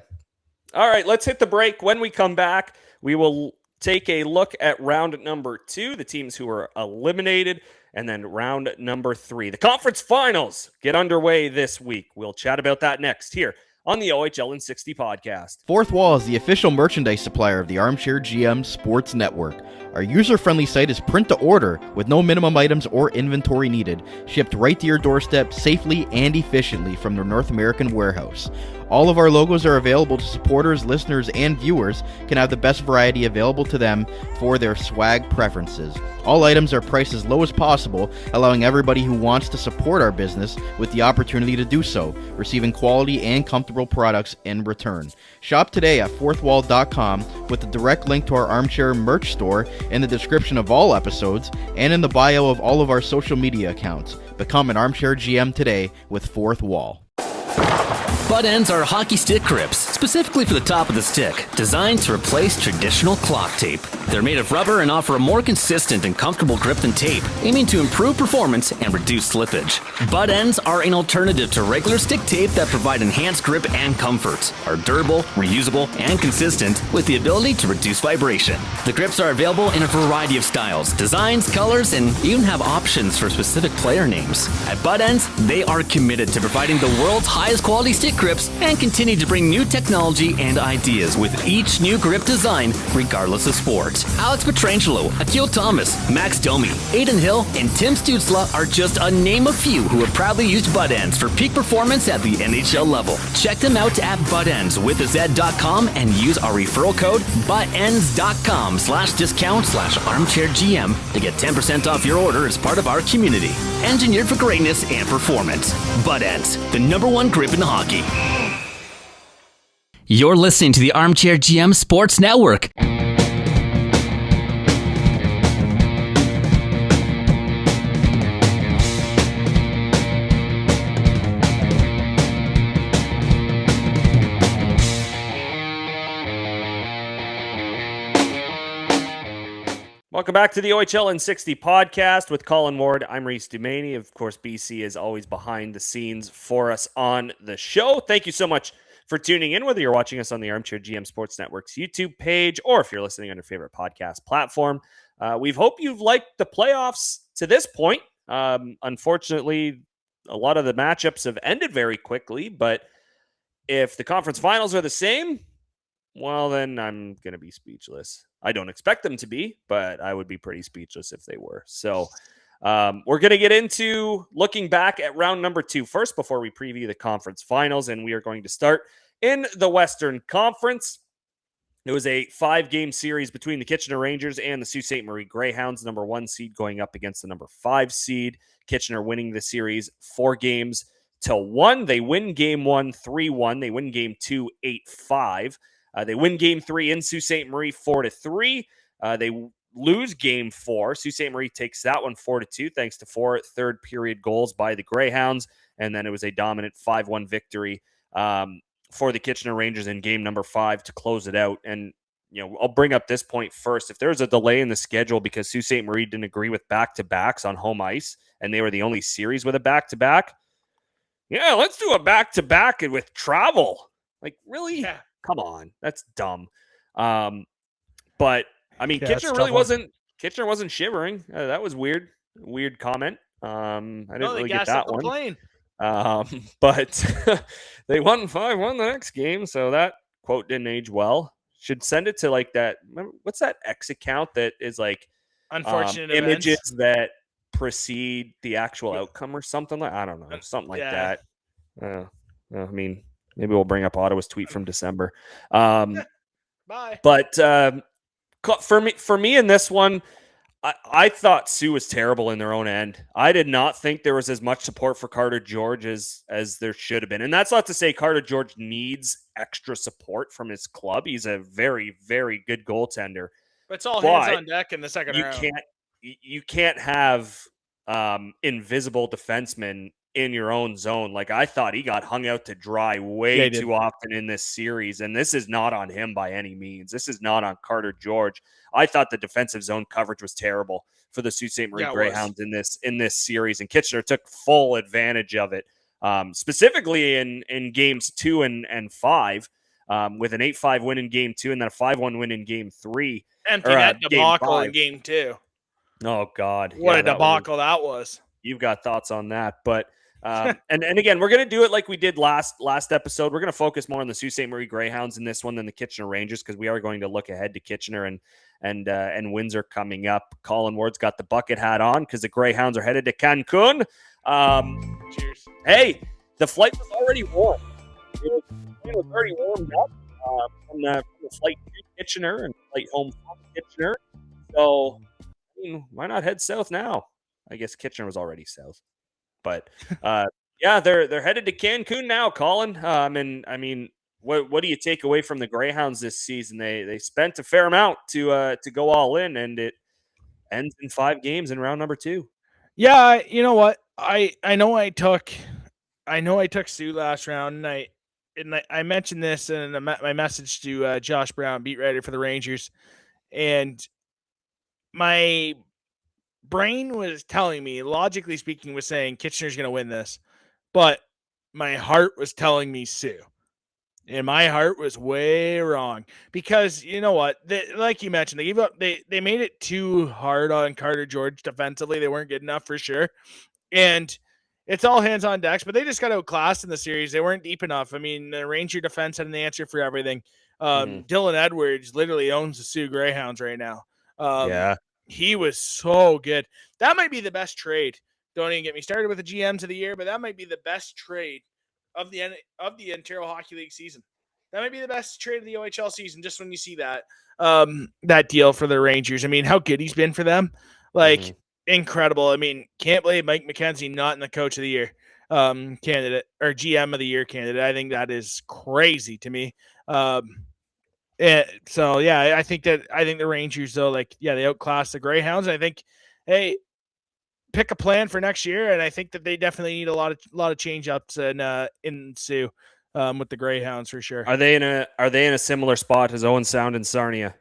All right, let's hit the break. When we come back, we will take a look at round number 2, the teams who are eliminated, and then round number 3. The conference finals get underway this week. We'll chat about that next here on the OHL in 60 podcast. Fourth Wall is the official merchandise supplier of the Armchair GM Sports Network. Our user-friendly site is print to order with no minimum items or inventory needed, shipped right to your doorstep safely and efficiently from their North American warehouse. All of our logos are available to supporters, listeners, and viewers can have the best variety available to them for their swag preferences. All items are priced as low as possible, allowing everybody who wants to support our business with the opportunity to do so, receiving quality and comfortable products in return. Shop today at fourthwall.com with the direct link to our Armchair merch store in the description of all episodes and in the bio of all of our social media accounts. Become an Armchair GM today with Fourth Wall. Butt ends are hockey stick grips, specifically for the top of the stick, designed to replace traditional clock tape. They're made of rubber and offer a more consistent and comfortable grip than tape, aiming to improve performance and reduce slippage. Butt ends are an alternative to regular stick tape that provide enhanced grip and comfort, are durable, reusable, and consistent with the ability to reduce vibration. The grips are available in a variety of styles, designs, colors, and even have options for specific player names. At Butt Ends, they are committed to providing the world's highest quality stick grips and continue to bring new technology and ideas with each new grip design, regardless of sport. Alex Petrangelo, Akil Thomas, Max Domi, Aiden Hill, and Tim Stutzla are just a name of few who have proudly used Butt Ends for peak performance at the NHL level. Check them out at buttendswithaz.com and use our referral code buttends.com/discount/armchairgm to get 10% off your order as part of our community. Engineered for greatness and performance. Butt Ends, the #1 grip in hockey. You're listening to the Armchair GM Sports Network. Welcome back to the OHL in 60 podcast with Colin Ward. I'm Reece Doumani. Of course, BC is always behind the scenes for us on the show. Thank you so much for tuning in, whether you're watching us on the Armchair GM Sports Network's YouTube page or if you're listening on your favorite podcast platform. We hope you've liked the playoffs to this point. Unfortunately, a lot of the matchups have ended very quickly, but if the conference finals are the same, well, then I'm going to be speechless. I don't expect them to be, but I would be pretty speechless if they were. So we're going to get into looking back at round number 2 first before we preview the conference finals, and we are going to start in the Western Conference. It was a 5-game series between the Kitchener Rangers and the Sault Ste. Marie Greyhounds, number 1 seed going up against the number 5 seed. Kitchener winning the series 4-1. They win game 1 3-1. They win game 2 8-5. They win game 3 in Sault Ste. Marie 4-3. They lose game 4. Sault Ste. Marie takes that one 4-2 thanks to 4 third period goals by the Greyhounds. And then it was a dominant 5-1 victory for the Kitchener Rangers in game number 5 to close it out. And, I'll bring up this point first. If there's a delay in the schedule because Sault Ste. Marie didn't agree with back-to-backs on home ice and they were the only series with a back-to-back, yeah, let's do a back-to-back with travel. Like, really? Yeah. Come on, that's dumb. But I mean, Yeah, Kitchener really wasn't shivering. That was weird. Weird comment. I didn't really get that one. Plane. But they won 5-1 the next game, so that quote didn't age well. Should send it to like that. What's that X account that is like Unfortunate images events that precede the actual outcome or something like I don't know, something like that. I mean. Maybe we'll bring up Ottawa's tweet from December. Bye. But for me in this one, I thought Sioux was terrible in their own end. I did not think there was as much support for Carter George as there should have been. And that's not to say Carter George needs extra support from his club. He's a very, very good goaltender. But it's all But hands on deck in the second round. You can't have invisible defensemen in your own zone. Like, I thought he got hung out to dry way too often in this series, and this is not on him by any means. This is not on Carter George. I thought the defensive zone coverage was terrible for the Sault Ste. Marie Greyhounds in this series, and Kitchener took full advantage of it, specifically in games 2 and 5, with an 8-5 win in game 2 and then a 5-1 win in game 3. Empty net debacle in game 2. Oh, God. What a debacle that was. You've got thoughts on that. But, and again, we're going to do it like we did last episode. We're going to focus more on the Sault Ste. Marie Greyhounds in this one than the Kitchener Rangers, because we are going to look ahead to Kitchener and Windsor coming up. Colin Ward's got the bucket hat on because the Greyhounds are headed to Cancun. Cheers. Hey, the flight was already warm. It was already warmed up from the flight to Kitchener and flight home from Kitchener. So, I mean, why not head south now? I guess Kitchener was already south. But, yeah, they're headed to Cancun now, Colin. And, I mean, what do you take away from the Greyhounds this season? They spent a fair amount to go all in, and it ends in 5 games in round number 2. Yeah, you know what? I know I took Sioux last round, and I mentioned this in my message to Josh Brown, beat writer for the Rangers, and my brain was telling me, logically speaking, was saying Kitchener's going to win this, but my heart was telling me Sioux. And my heart was way wrong, because you know what? Like you mentioned, they gave up. They made it too hard on Carter George defensively. They weren't good enough for sure. And it's all hands on decks, but they just got outclassed in the series. They weren't deep enough. I mean, the Ranger defense had an answer for everything. Dylan Edwards literally owns the Sioux Greyhounds right now. Yeah. He was so good. That might be the best trade. Don't even get me started with the GMs of the year, but that might be the best trade of the Ontario Hockey League season. That might be the best trade of the OHL season, just when you see that that deal for the Rangers. I mean, how good he's been for them. Like, incredible. I mean, can't believe Mike McKenzie not in the Coach of the Year candidate or GM of the Year candidate. I think that is crazy to me. So yeah, I think the Rangers, though, they outclassed the Greyhounds. I think, hey, pick a plan for next year, and I think that they definitely need a lot of change ups in Sioux with the Greyhounds for sure. Are they in a similar spot as Owen Sound and Sarnia?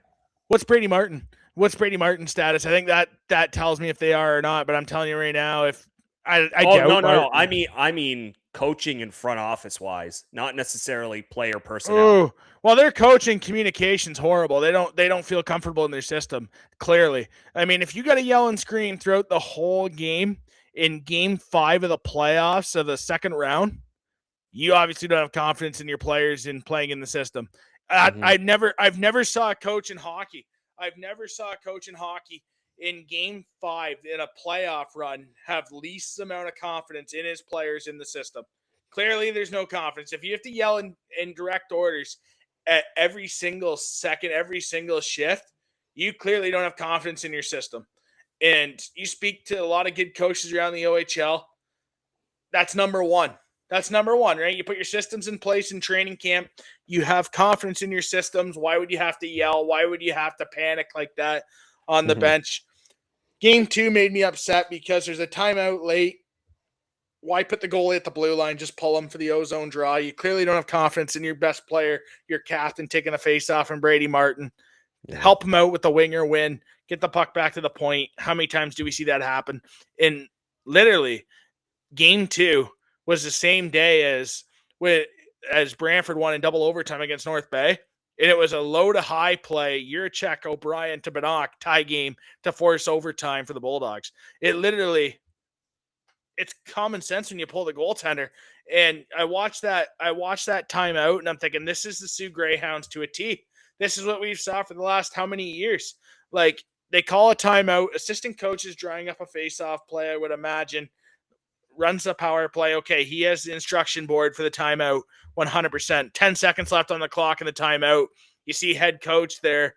What's Brady Martin's status? I think that tells me if they are or not. But I'm telling you right now, if I doubt no. I mean coaching and front office wise, not necessarily player personnel. Ooh. Well, their coaching communication's horrible. They don't feel comfortable in their system. Clearly, I mean, if you got to yell and scream throughout the whole game in Game 5 of the playoffs of the second round, you obviously don't have confidence in your players in playing in the system. I've never saw a coach in hockey. I've never saw a coach in hockey in Game 5 in a playoff run have least amount of confidence in his players in the system. Clearly, there's no confidence. If you have to yell in direct orders at every single second, every single shift, you clearly don't have confidence in your system. And you speak to a lot of good coaches around the OHL. That's number one. That's number one, right? You put your systems in place in training camp. You have confidence in your systems. Why would you have to yell? Why would you have to panic like that on the bench? Game 2 made me upset because there's a timeout late. Why put the goalie at the blue line? Just pull him for the ozone draw. You clearly don't have confidence in your best player, your captain, taking the face off from Brady Martin. Yeah. Help him out with the winger win. Get the puck back to the point. How many times do we see that happen? And literally, Game 2 was the same day as Brantford won in double overtime against North Bay. And it was a low to high play, Yurchek, O'Brien to Bannock tie game to force overtime for the Bulldogs. It's common sense when you pull the goaltender. And I watched that timeout, and I'm thinking, this is the Sioux Greyhounds to a T. This is what we've saw for the last how many years? Like, they call a timeout, assistant coach is drawing up a face-off play, I would imagine, runs the power play. Okay, he has the instruction board for the timeout 100%. 10 seconds left on the clock in the timeout. You see head coach there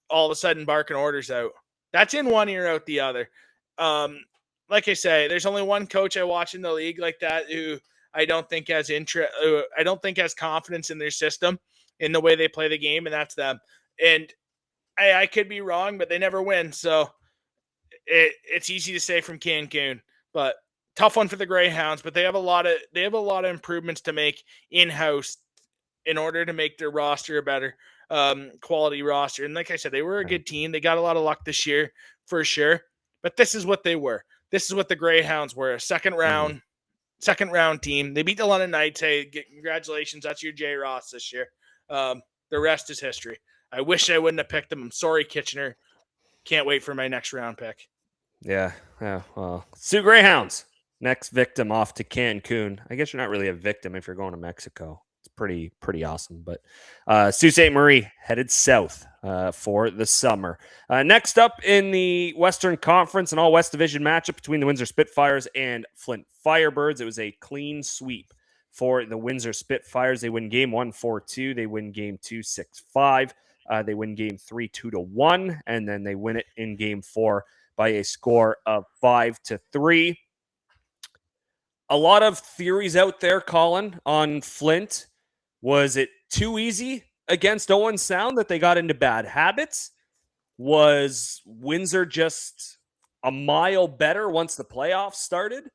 all of a sudden barking orders out. That's in one ear, out the other. Like I say, there's only one coach I watch in the league like that who I don't think has confidence in their system, in the way they play the game, and that's them. And I could be wrong, but they never win. So it's easy to say from Cancun, but tough one for the Greyhounds. But they have a lot of improvements to make in-house in order to make their roster a better quality roster. And like I said, they were a good team. They got a lot of luck this year for sure. But this is what they were. This is what the Greyhounds were: a second round team. They beat the London Knights. Hey, congratulations, that's your J. Ross this year. The rest is history. I wish I wouldn't have picked them. I'm sorry, Kitchener. Can't wait for my next round pick. Yeah. Well, Sioux Greyhounds, next victim off to Cancun. I guess you're not really a victim if you're going to Mexico. It's pretty awesome. But Sault Ste. Marie headed south for the summer. Next up in the Western Conference, an all-West Division matchup between the Windsor Spitfires and Flint Firebirds. It was a clean sweep for the Windsor Spitfires. They win game 1 4-2. They win game 2 6-5. They win game 3 2-1, and then they win it in game 4 by a score of 5-3. A lot of theories out there, Colin, on Flint. Was it too easy against Owen Sound that they got into bad habits? Was Windsor just a mile better once the playoffs started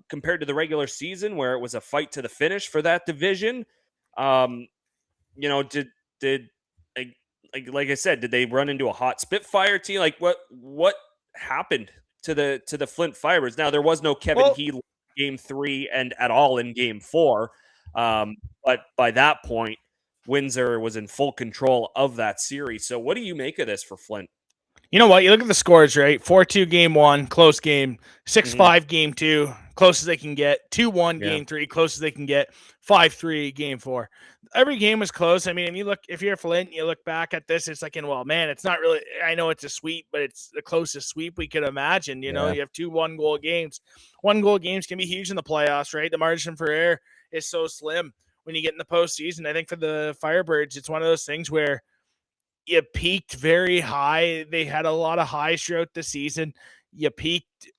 compared to the regular season where it was a fight to the finish for that division? Did like I said, did they run into a hot Spitfire team? Like what happened to the Flint Firebirds? Now there was no Kevin Healy game 3 and at all in game 4. But by that point, Windsor was in full control of that series. So what do you make of this for Flint? You know what? You look at the scores, right? 4-2 game 1, close game. 6-5 game 2, close as they can get. 2-1 game 3, close as they can get. 5-3 game 4. Every game was close. I mean, if you're Flint, you look back at this, it's like, well, man, it's not really, I know it's a sweep, but it's the closest sweep we could imagine. You know, you have 2 1-goal games. 1-goal games can be huge in the playoffs, right? The margin for error is so slim when you get in the postseason. I think for the Firebirds, it's one of those things where you peaked very high. They had a lot of highs throughout the season. You peaked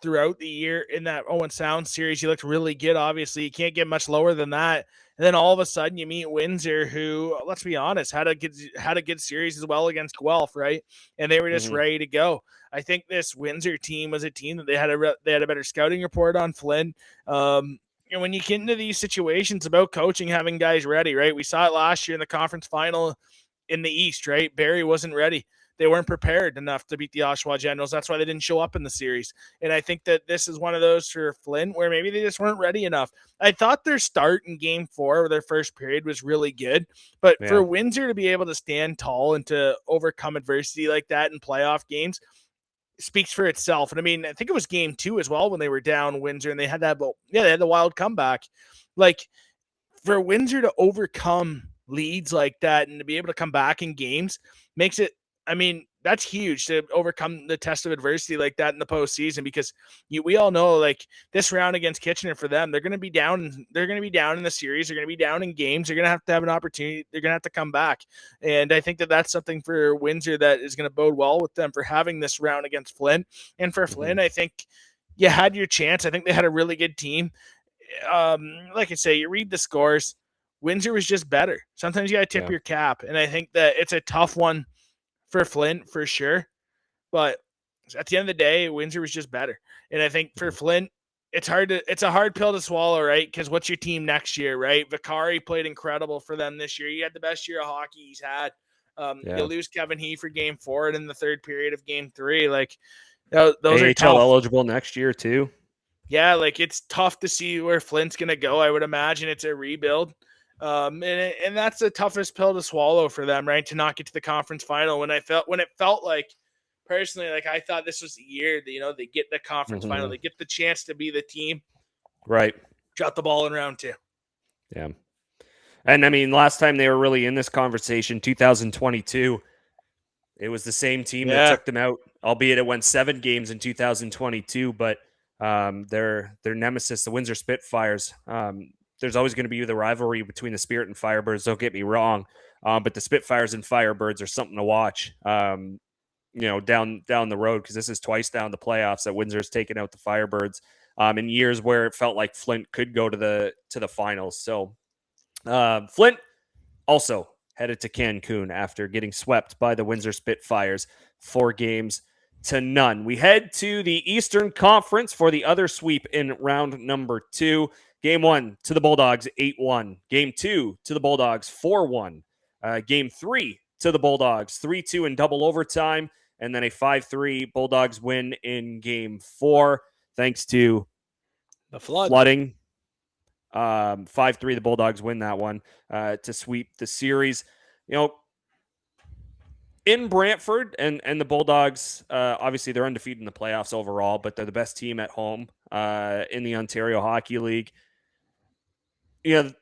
throughout the year in that Owen Sound series. You looked really good. Obviously, you can't get much lower than that. And then all of a sudden, you meet Windsor, who, let's be honest, had a good series as well against Guelph, right? And they were just ready to go. I think this Windsor team was a team that they had a better scouting report on Flynn. And when you get into these situations about coaching, having guys ready, right? We saw it last year in the conference final in the East, right? Barrie wasn't ready. They weren't prepared enough to beat the Oshawa Generals. That's why they didn't show up in the series. And I think that this is one of those for Flint where maybe they just weren't ready enough. I thought their start in game 4, their first period, was really good. But for Windsor to be able to stand tall and to overcome adversity like that in playoff games speaks for itself. And I mean, I think it was game 2 as well when they were down Windsor and they had they had the wild comeback. Like, for Windsor to overcome leads like that and to be able to come back in games makes it, I mean, that's huge to overcome the test of adversity like that in the postseason, because we all know, like, this round against Kitchener for them, they're going to be down. They're going to be down in the series. They're going to be down in games. They're going to have an opportunity. They're going to have to come back. And I think that that's something for Windsor that is going to bode well with them for having this round against Flint. And for Flint, I think you had your chance. I think they had a really good team. Like I say, you read the scores. Windsor was just better. Sometimes you got to tip your cap. And I think that it's a tough one for Flint for sure. But at the end of the day, Windsor was just better. And I think for Flint, it's a hard pill to swallow, right? Because what's your team next year, right? Vicari played incredible for them this year. He had the best year of hockey he's had. You lose Kevin He for game 4 and in the third period of game 3. Like, those are tough. eligible next year too. Yeah, like, it's tough to see where Flint's going to go. I would imagine it's a rebuild. And that's the toughest pill to swallow for them, right? To not get to the conference final when it felt like, personally, like, I thought this was the year that, they get the conference final, they get the chance to be the team. Right. Drop the ball in round 2. Yeah. And I mean, last time they were really in this conversation, 2022, it was the same team that took them out, albeit it went 7 games in 2022, but their nemesis, the Windsor Spitfires, there's always going to be the rivalry between the Spirit and Firebirds. Don't get me wrong. But the Spitfires and Firebirds are something to watch, down the road, because this is twice down the playoffs that Windsor's taken out the Firebirds in years where it felt like Flint could go to the finals. So Flint also headed to Cancun after getting swept by the Windsor Spitfires 4-0. We head to the Eastern Conference for the other sweep in round number 2. Game 1 to the Bulldogs 8-1. Game 2 to the Bulldogs 4-1. Game 3 to the Bulldogs 3-2 in double overtime. And then a 5-3 Bulldogs win in Game 4 thanks to The flooding. 5-3 the Bulldogs win that one to sweep the series. In Brantford, and the Bulldogs, obviously they're undefeated in the playoffs overall, but they're the best team at home in the Ontario Hockey League. In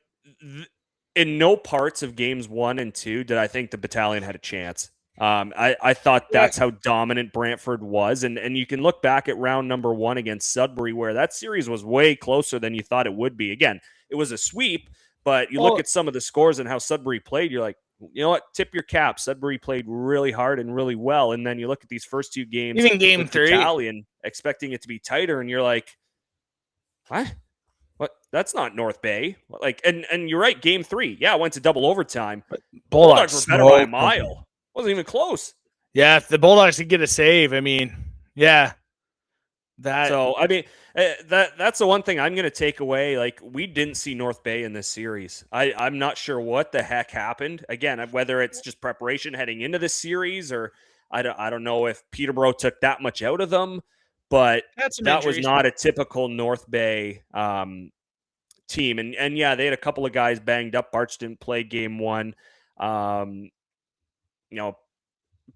no parts of games 1 and 2 did I think the Battalion had a chance. I thought that's how dominant Brantford was. And you can look back at round number 1 against Sudbury, where that series was way closer than you thought it would be. Again, it was a sweep, but you look at some of the scores and how Sudbury played, you're like, you know what? Tip your cap. Sudbury played really hard and really well. And then you look at these first 2 games, even game 3, Battalion, expecting it to be tighter, and you're like, what? That's not North Bay. And you're right. Game 3, it went to double overtime. But Bulldogs were better by a mile. Wasn't even close. Yeah, if the Bulldogs could get a save, I mean, yeah. That's the one thing I'm going to take away. Like, we didn't see North Bay in this series. I'm not sure what the heck happened. Again, whether it's just preparation heading into this series, or I don't know if Peterborough took that much out of them, but that was not a typical North Bay team. And yeah, they had a couple of guys banged up. Barch didn't play game 1.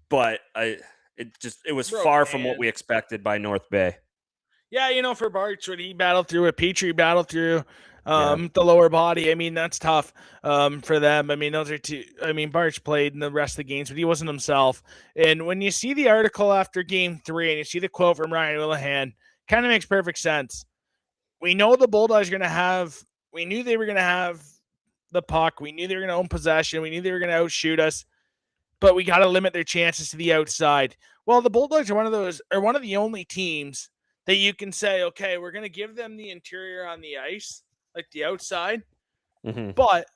But it was far from what we expected by North Bay. Yeah, for Barch, what he battled through, what Petrie battled through, the lower body. I mean, that's tough for them. I mean, those are two. I mean, Barch played in the rest of the games, but he wasn't himself. And when you see the article after game 3 and you see the quote from Ryan Willihan, kind of makes perfect sense. We know the Bulldogs are going to have, we knew they were going to have the puck. We knew they were going to own possession. We knew they were going to outshoot us, but we got to limit their chances to the outside. Well, the Bulldogs are one of the only teams that you can say, okay, we're going to give them the interior on the ice, like the outside, but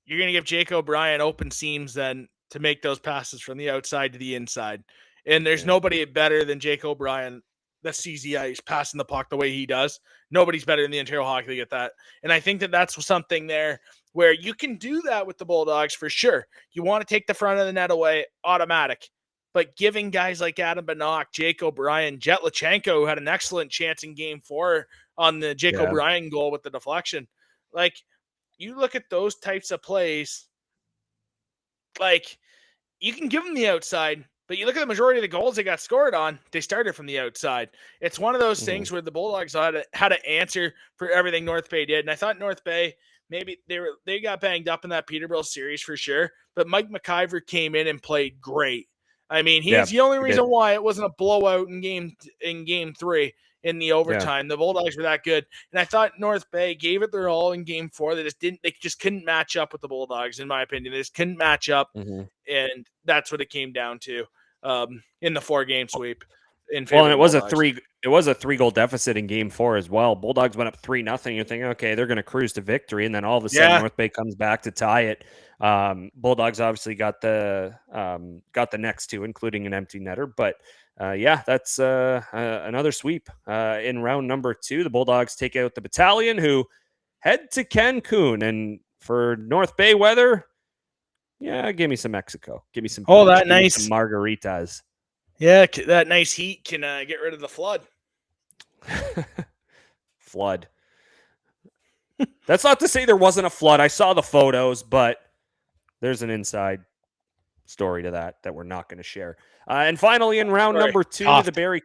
you're going to give Jake O'Brien open seams then to make those passes from the outside to the inside. And there's nobody better than Jake O'Brien that sees the ice passing the puck the way he does. Nobody's better in the Ontario Hockey League at that. And I think that that's something there where you can do that with the Bulldogs for sure. You want to take the front of the net away, automatic. But giving guys like Adam Banach, Jake O'Brien, Jet Lachenko, who had an excellent chance in game 4 on the Jake O'Brien goal with the deflection. Like, you look at those types of plays, like, you can give them the outside, but you look at the majority of the goals they got scored on, they started from the outside. It's one of those things where the Bulldogs had to answer for everything North Bay did. And I thought North Bay, maybe they got banged up in that Peterborough series for sure, but Mike McIver came in and played great. I mean, he's the only reason why it wasn't a blowout in game 3 in the overtime. The Bulldogs were that good. And I thought North Bay gave it their all in game 4. They just couldn't match up with the Bulldogs, in my opinion. They just couldn't match up. And that's what it came down to in the 4-game sweep. And it was a 3-goal deficit in game 4 as well. Bulldogs went up 3-0. You're thinking, okay, they're going to cruise to victory. And then all of a sudden North Bay comes back to tie it. Bulldogs obviously got the next 2, including an empty netter. But that's another sweep in round number 2. The Bulldogs take out the Battalion, who head to Cancun. And for North Bay weather, give me some Mexico. Give me some beach, nice some margaritas. Yeah, that nice heat can get rid of the flood. Flood. That's not to say there wasn't a flood. I saw the photos, but there's an inside story to that we're not going to share. And finally, in round number 2, the Barrie...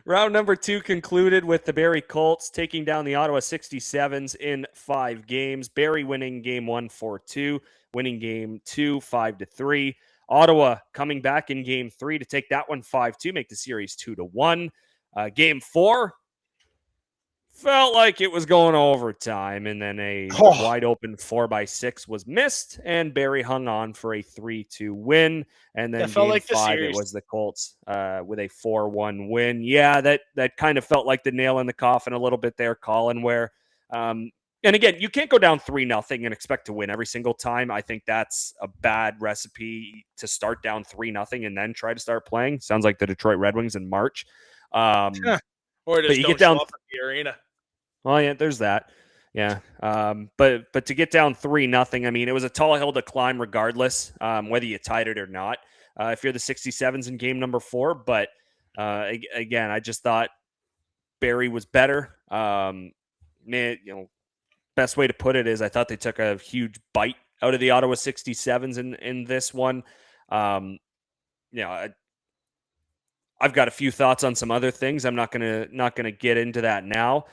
Round number 2 concluded with the Barrie Colts taking down the Ottawa 67s in 5 games. Barrie winning game 1 4-2, winning game 2 5-3. Ottawa coming back in game 3 to take that one 5-2, make the series 2-1. Game 4 felt like it was going overtime, and then a wide open 4x6 was missed, and Barrie hung on for a 3-2 win. And then game 5, it was the Colts with a 4-1 win. Yeah, that kind of felt like the nail in the coffin a little bit there, Colin, where And again, you can't go down 3-0 and expect to win every single time. I think that's a bad recipe to start down 3-0 and then try to start playing. Sounds like the Detroit Red Wings in March. Or just you don't get down show up at the arena. Well, yeah, there's that. Yeah. But to get down 3-0, I mean, it was a tall hill to climb regardless, whether you tied it or not. If you're the 67s in game number 4, but again, I just thought Barrie was better. Best way to put it is I thought they took a huge bite out of the Ottawa 67s in this one. I've got a few thoughts on some other things. I'm not gonna get into that now.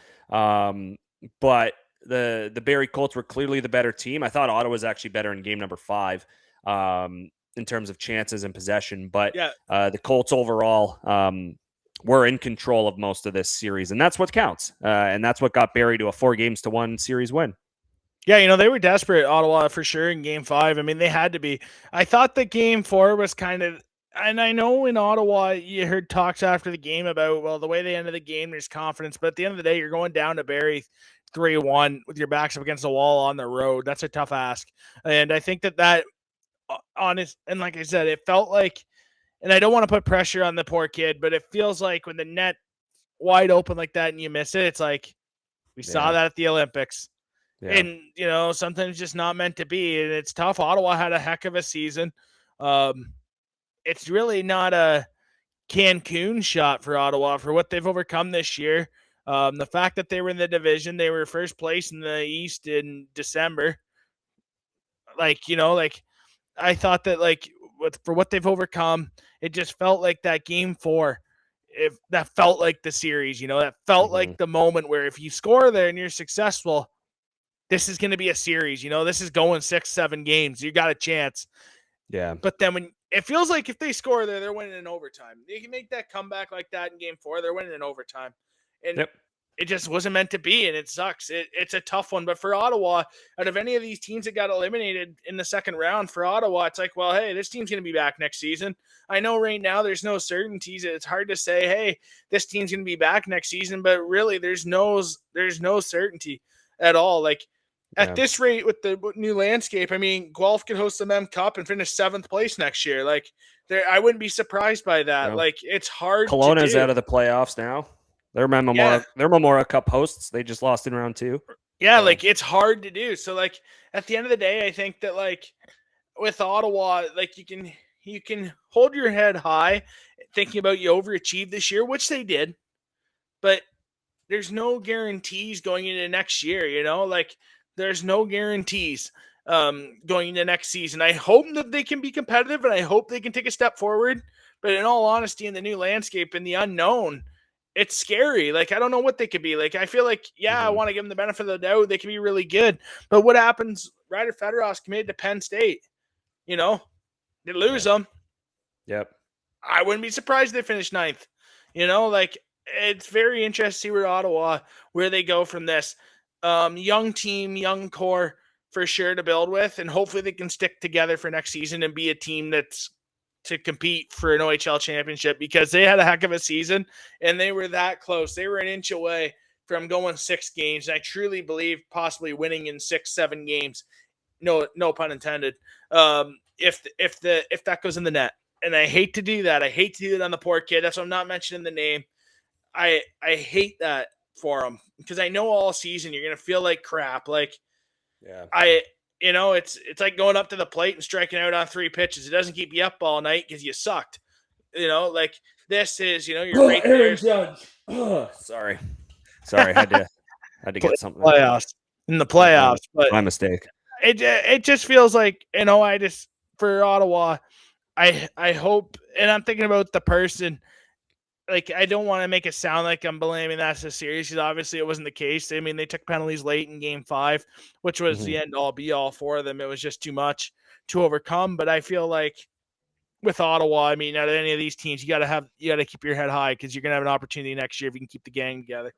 But the Barrie Colts were clearly the better team. I thought Ottawa was actually better in game number 5 in terms of chances and possession. But the Colts overall were in control of most of this series, and that's what counts. And that's what got Barrie to a 4-1 series win. Yeah, they were desperate, Ottawa, for sure, in game 5. I mean, they had to be. I thought that game 4 was kind of, and I know in Ottawa, you heard talks after the game about, well, the way they ended the game, there's confidence. But at the end of the day, you're going down to Barrie 3-1 with your backs up against the wall on the road. That's a tough ask. And I think that honest, and like I said, it felt like, and I don't want to put pressure on the poor kid, but it feels like when the net wide open like that and you miss it, it's like we saw that at the Olympics. Yeah. And, sometimes just not meant to be. And it's tough. Ottawa had a heck of a season. It's really not a Cancun shot for Ottawa for what they've overcome this year. The fact that they were in the division, they were first place in the East in December. I thought that for what they've overcome, it just felt like that game 4. That felt like the series, that felt like the moment where if you score there and you're successful, this is going to be a series, this is going 6-7 games. You got a chance. Yeah. But then when it feels like if they score there, they're winning in overtime. They can make that comeback like that in game 4. They're winning in overtime. And it just wasn't meant to be, and it sucks. It's a tough one. But for Ottawa, out of any of these teams that got eliminated in the second round, for Ottawa, it's like, well, hey, this team's going to be back next season. I know right now there's no certainties. It's hard to say, hey, this team's going to be back next season, but really there's no certainty at all. At this rate with the new landscape, I mean, Guelph could host the Mem Cup and finish 7th place next year. I wouldn't be surprised by that. No. It's hard. Kelowna's out of the playoffs now. They're Memorial Cup hosts. They just lost in round 2. Yeah, it's hard to do. So at the end of the day, I think that with Ottawa, you can hold your head high thinking about you overachieved this year, which they did. But there's no guarantees going into next year, there's no guarantees going into next season. I hope that they can be competitive and I hope they can take a step forward. But in all honesty, in the new landscape and the unknown, it's scary. I don't know what they could be. I feel like, I want to give them the benefit of the doubt. They could be really good. But what happens? Ryder Federer's committed to Penn State. They lose them. Yep. I wouldn't be surprised if they finish 9th. It's very interesting to see where they go from this. Young team, young core for sure to build with. And hopefully they can stick together for next season and be a team that's to compete for an OHL championship, because they had a heck of a season and they were that close. They were an inch away from going 6 games. I truly believe possibly winning in 6-7 games. No pun intended. If that goes in the net, and I hate to do that. I hate to do it on the poor kid. That's why I'm not mentioning the name. I hate that for him, because I know all season you're going to feel like crap. It's like going up to the plate and striking out on 3 pitches. It doesn't keep you up all night because you sucked. This is, you're right there. Sorry. I had to get something. In the playoffs, but my mistake. It just feels like, for Ottawa, I hope, and I'm thinking about the person. I don't want to make it sound like I'm blaming that's a series, because obviously it wasn't the case. I mean, they took penalties late in game 5, which was the end all be all for them. It was just too much to overcome. But I feel like with Ottawa, I mean, out of any of these teams, you got to keep your head high, because you're going to have an opportunity next year if you can keep the gang together.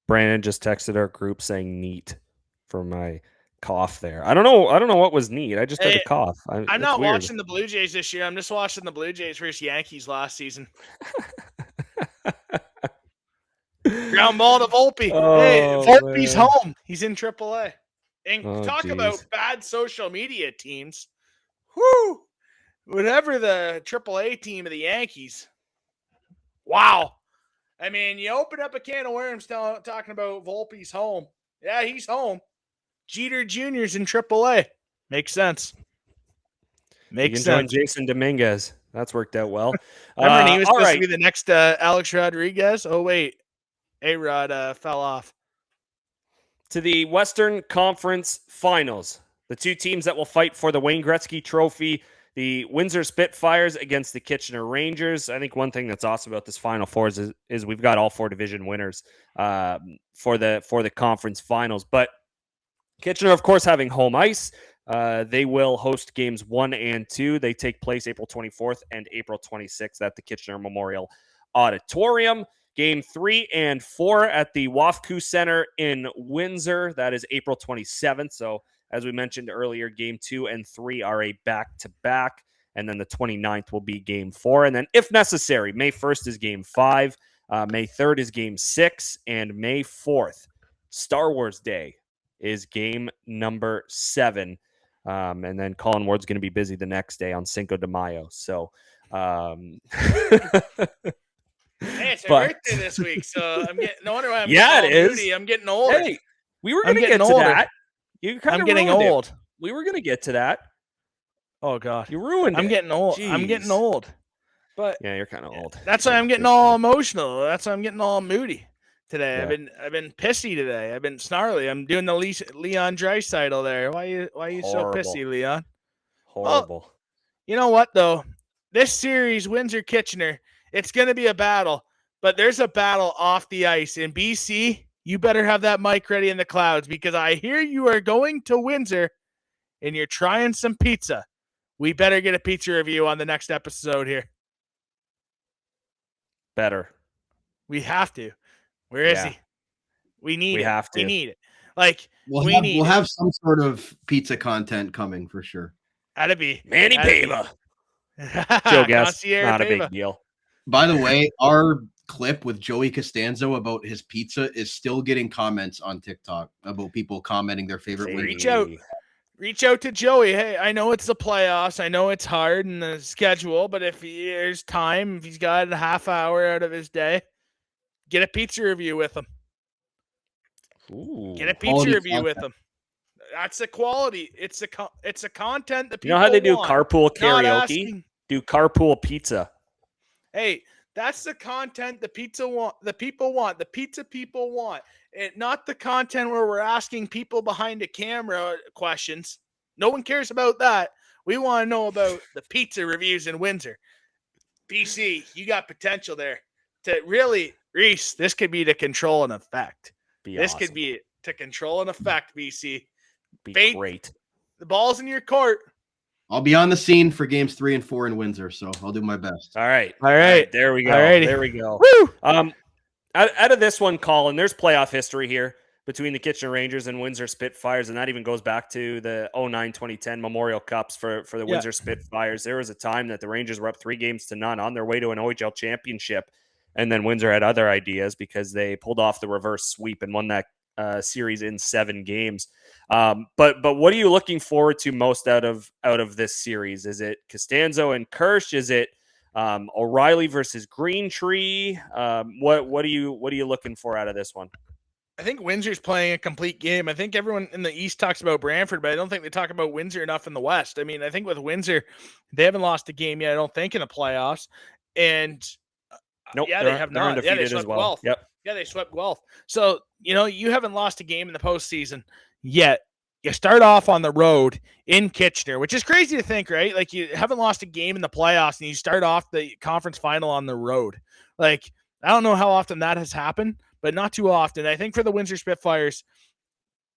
Brandon just texted our group saying neat for my cough there. I don't know what was neat. I just had a cough. I'm not watching the Blue Jays this year. I'm just watching the Blue Jays versus Yankees last season. Ground ball to Volpe. Hey, Oh, Volpe's man. home. He's in AAA. And Oh, talk geez. about bad social media teams. Whoo! Whatever the AAA team of the Yankees. Wow. I mean, you open up a can of worms talking about Volpe's home. Yeah, he's home. Jeter Jr.'s in AAA. Makes sense. You Makes can join sense. Jason Dominguez. That's worked out well. Remember when he was all supposed right. to be the next Alex Rodriguez? Oh, wait. A-Rod fell off. To the Western Conference Finals. The two teams that will fight for the Wayne Gretzky Trophy, the Windsor Spitfires against the Kitchener Rangers. I think one thing that's awesome about this Final Four is we've got all four division winners for the conference finals. But Kitchener, of course, having home ice. They will host games 1 and 2. They take place April 24th and April 26th at the Kitchener Memorial Auditorium. Game 3 and 4 at the Wafku Center in Windsor. That is April 27th. So, as we mentioned earlier, Game 2 and 3 are a back-to-back. And then the 29th will be Game 4. And then, if necessary, May 1st is Game 5. May 3rd is Game 6. And May 4th, Star Wars Day, is game number 7. And then Colin Ward's going to be busy the next day on Cinco de Mayo. So, Hey, it's my birthday this week, so I'm getting. No wonder why I'm Yeah, it is. moody. I'm getting older. Hey, we were I'm going to get getting to older. that. You kind I'm of getting ruined it. old. We were going to get to that. Oh God, You ruined I'm it. getting old. I'm getting Jeez. old. But Yeah, you're kind of old. that's why Yeah, I'm getting for all sure. emotional. That's why I'm getting all moody today. Yeah. I've been pissy today. I've been snarly. I'm doing the Leon Draisaitl there. Why are you so Horrible. pissy, Leon? Horrible. You know what though? This series, Windsor Kitchener, it's going to be a battle. But there's a battle off the ice. In BC, you better have that mic ready in the clouds because I hear you are going to Windsor and you're trying some pizza. We better get a pizza review on the next episode here. Better. We have to. Where is Yeah. he? We need We it. have We to. need it. Like, We'll need we'll it. have some sort of pizza content coming for sure. That'd be Manny that'd be- Pava. Joe Guest, Concierge not a Pava. big deal. By the way, our clip with Joey Costanzo about his pizza is still getting comments on TikTok about people commenting their favorite Windsor. Reach out. Reach out to Joey. Hey, I know it's the playoffs. I know it's hard in the schedule, but if there's time, if he's got a half hour out of his day, get a pizza review with him. Ooh. Get a pizza Quality review with content. him. That's the quality. It's a content that You people know how they do want. carpool Not karaoke? asking- Do carpool pizza. Hey, that's the content the people want. The pizza people want. Not the content where we're asking people behind a camera questions. No one cares about that. We want to know about the pizza reviews in Windsor. BC, you got potential there to really, Reece, this could be to control and effect. This Awesome. could be to control and effect, BC. Be bait. great. The ball's in your court. I'll be on the scene for games 3 and 4 in Windsor, so I'll do my best. All right. All right. There we go. Alrighty. There we go. Woo! Out of this one, Colin, there's playoff history here between the Kitchener Rangers and Windsor Spitfires, and that even goes back to the 2009-2010 Memorial Cups for the Windsor Spitfires. There was a time that the Rangers were up 3-0 on their way to an OHL championship, and then Windsor had other ideas because they pulled off the reverse sweep and won that series in 7 games. But what are you looking forward to most out of this series? Is it Costanzo and Kirsch? Is it O'Reilly versus Greentree? What are you looking for out of this one? I think Windsor's playing a complete game. I think everyone in the East talks about Brantford, but I don't think they talk about Windsor enough in the West. I mean, I think with Windsor, they haven't lost a game yet, I don't think, in the playoffs. And Nope, yeah, they're- they have they're not. undefeated Yeah, they as swept well. Guelph. Yep. Yeah, they swept Guelph. So, you haven't lost a game in the postseason yet. You start off on the road in Kitchener, which is crazy to think, right? Like, you haven't lost a game in the playoffs, and you start off the conference final on the road. Like, I don't know how often that has happened, but not too often. I think for the Windsor Spitfires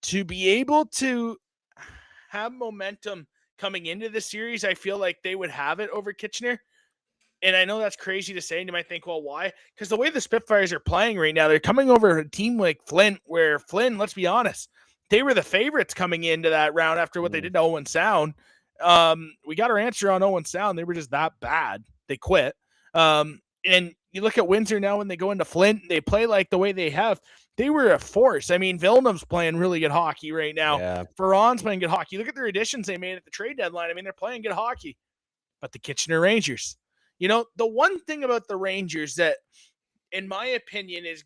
to be able to have momentum coming into the series, I feel like they would have it over Kitchener. And I know that's crazy to say, and you might think, well, why? Because the way the Spitfires are playing right now, they're coming over a team like Flint, where Flint, let's be honest, they were the favorites coming into that round after what they did to Owen Sound. We got our answer on Owen Sound. They were just that bad. They quit. And And you look at Windsor now when they go into Flint, they play like the way they have. They were a force. I mean, Villeneuve's playing really good hockey right now. Yeah. Ferron's playing good hockey. Look at their additions they made at the trade deadline. I mean, they're playing good hockey. But the Kitchener Rangers, the one thing about the Rangers that, in my opinion, is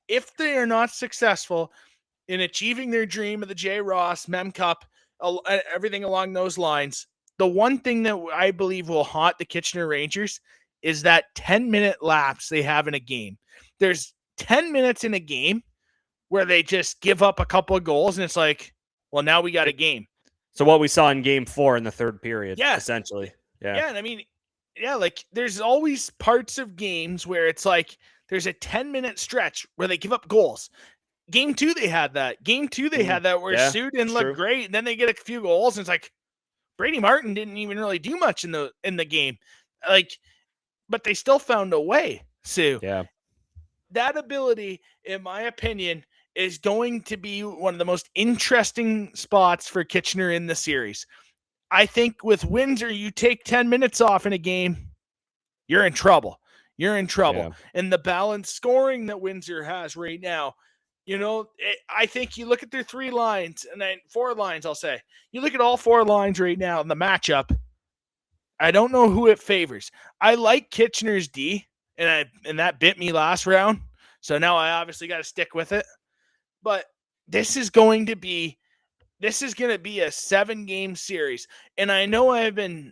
if they are not successful in achieving their dream of the J. Ross, Mem Cup, everything along those lines, the one thing that I believe will haunt the Kitchener Rangers is that 10-minute lapse they have in a game. There's 10 minutes in a game where they just give up a couple of goals, and it's like, well, now we got a game. So what we saw in game 4 in the third period, Yeah. essentially. Yeah, and I mean, like there's always parts of games where it's like there's a 10-minute stretch where they give up goals. Game 2, they had that. Game 2, they had that where Sue didn't look great, and then they get a few goals, and it's like Brady Martin didn't even really do much in the game. Like, but they still found a way, Sue. Yeah. That ability, in my opinion, is going to be one of the most interesting spots for Kitchener in the series. I think with Windsor, you take 10 minutes off in a game, you're in trouble. You're in trouble. Yeah. And the balanced scoring that Windsor has right now, I think you look at their 3 lines and then 4 lines, I'll say. You look at all 4 lines right now in the matchup. I don't know who it favors. I like Kitchener's D, and that bit me last round. So now I obviously got to stick with it. But this is going to be a 7-game series. And I know I've been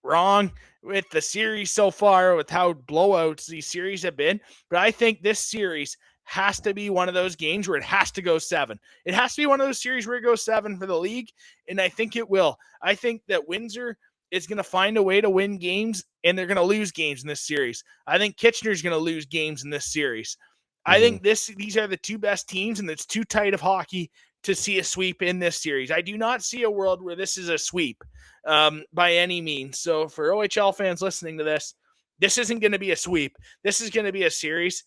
wrong with the series so far, with how blowouts these series have been. But I think this series has to be one of those games where it has to go 7. It has to be one of those series where it goes 7 for the league. And I think it will. I think that Windsor is going to find a way to win games, and they're going to lose games in this series. I think Kitchener's going to lose games in this series. I think these are the 2 best teams, and it's too tight of hockey to see a sweep in this series. I do not see a world where this is a sweep by any means. So for OHL fans listening to this isn't going to be a sweep. This is going to be a series.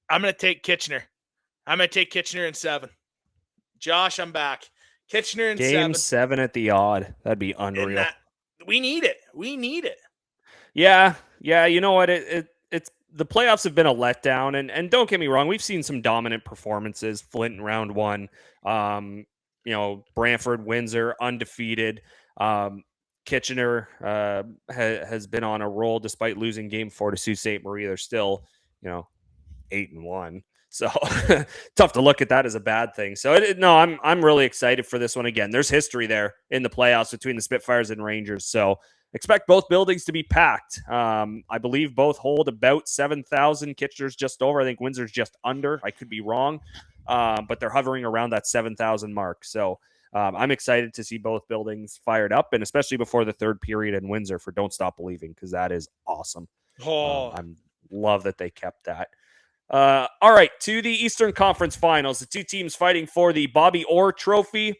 I'm going to take Kitchener. I'm going to take Kitchener in 7. Josh, I'm back. Kitchener in Game 7 at the odd. That'd be unreal. We need it. We need it. Yeah. You know what? It's the playoffs have been a letdown, and don't get me wrong, we've seen some dominant performances. Flint in round 1, Brantford, Windsor undefeated. Kitchener has been on a roll despite losing game 4 to Sault Ste. Marie. They're still, 8-1. So tough to look at that as a bad thing. So I'm really excited for this one. Again, there's history there in the playoffs between the Spitfires and Rangers. So expect both buildings to be packed. I believe both hold about 7,000. Kitchener's just over. I think Windsor's just under. I could be wrong, but they're hovering around that 7,000 mark. So I'm excited to see both buildings fired up, and especially before the third period in Windsor for Don't Stop Believing, because that is awesome. I love that they kept that. All right, to the Eastern Conference Finals, the 2 teams fighting for the Bobby Orr Trophy,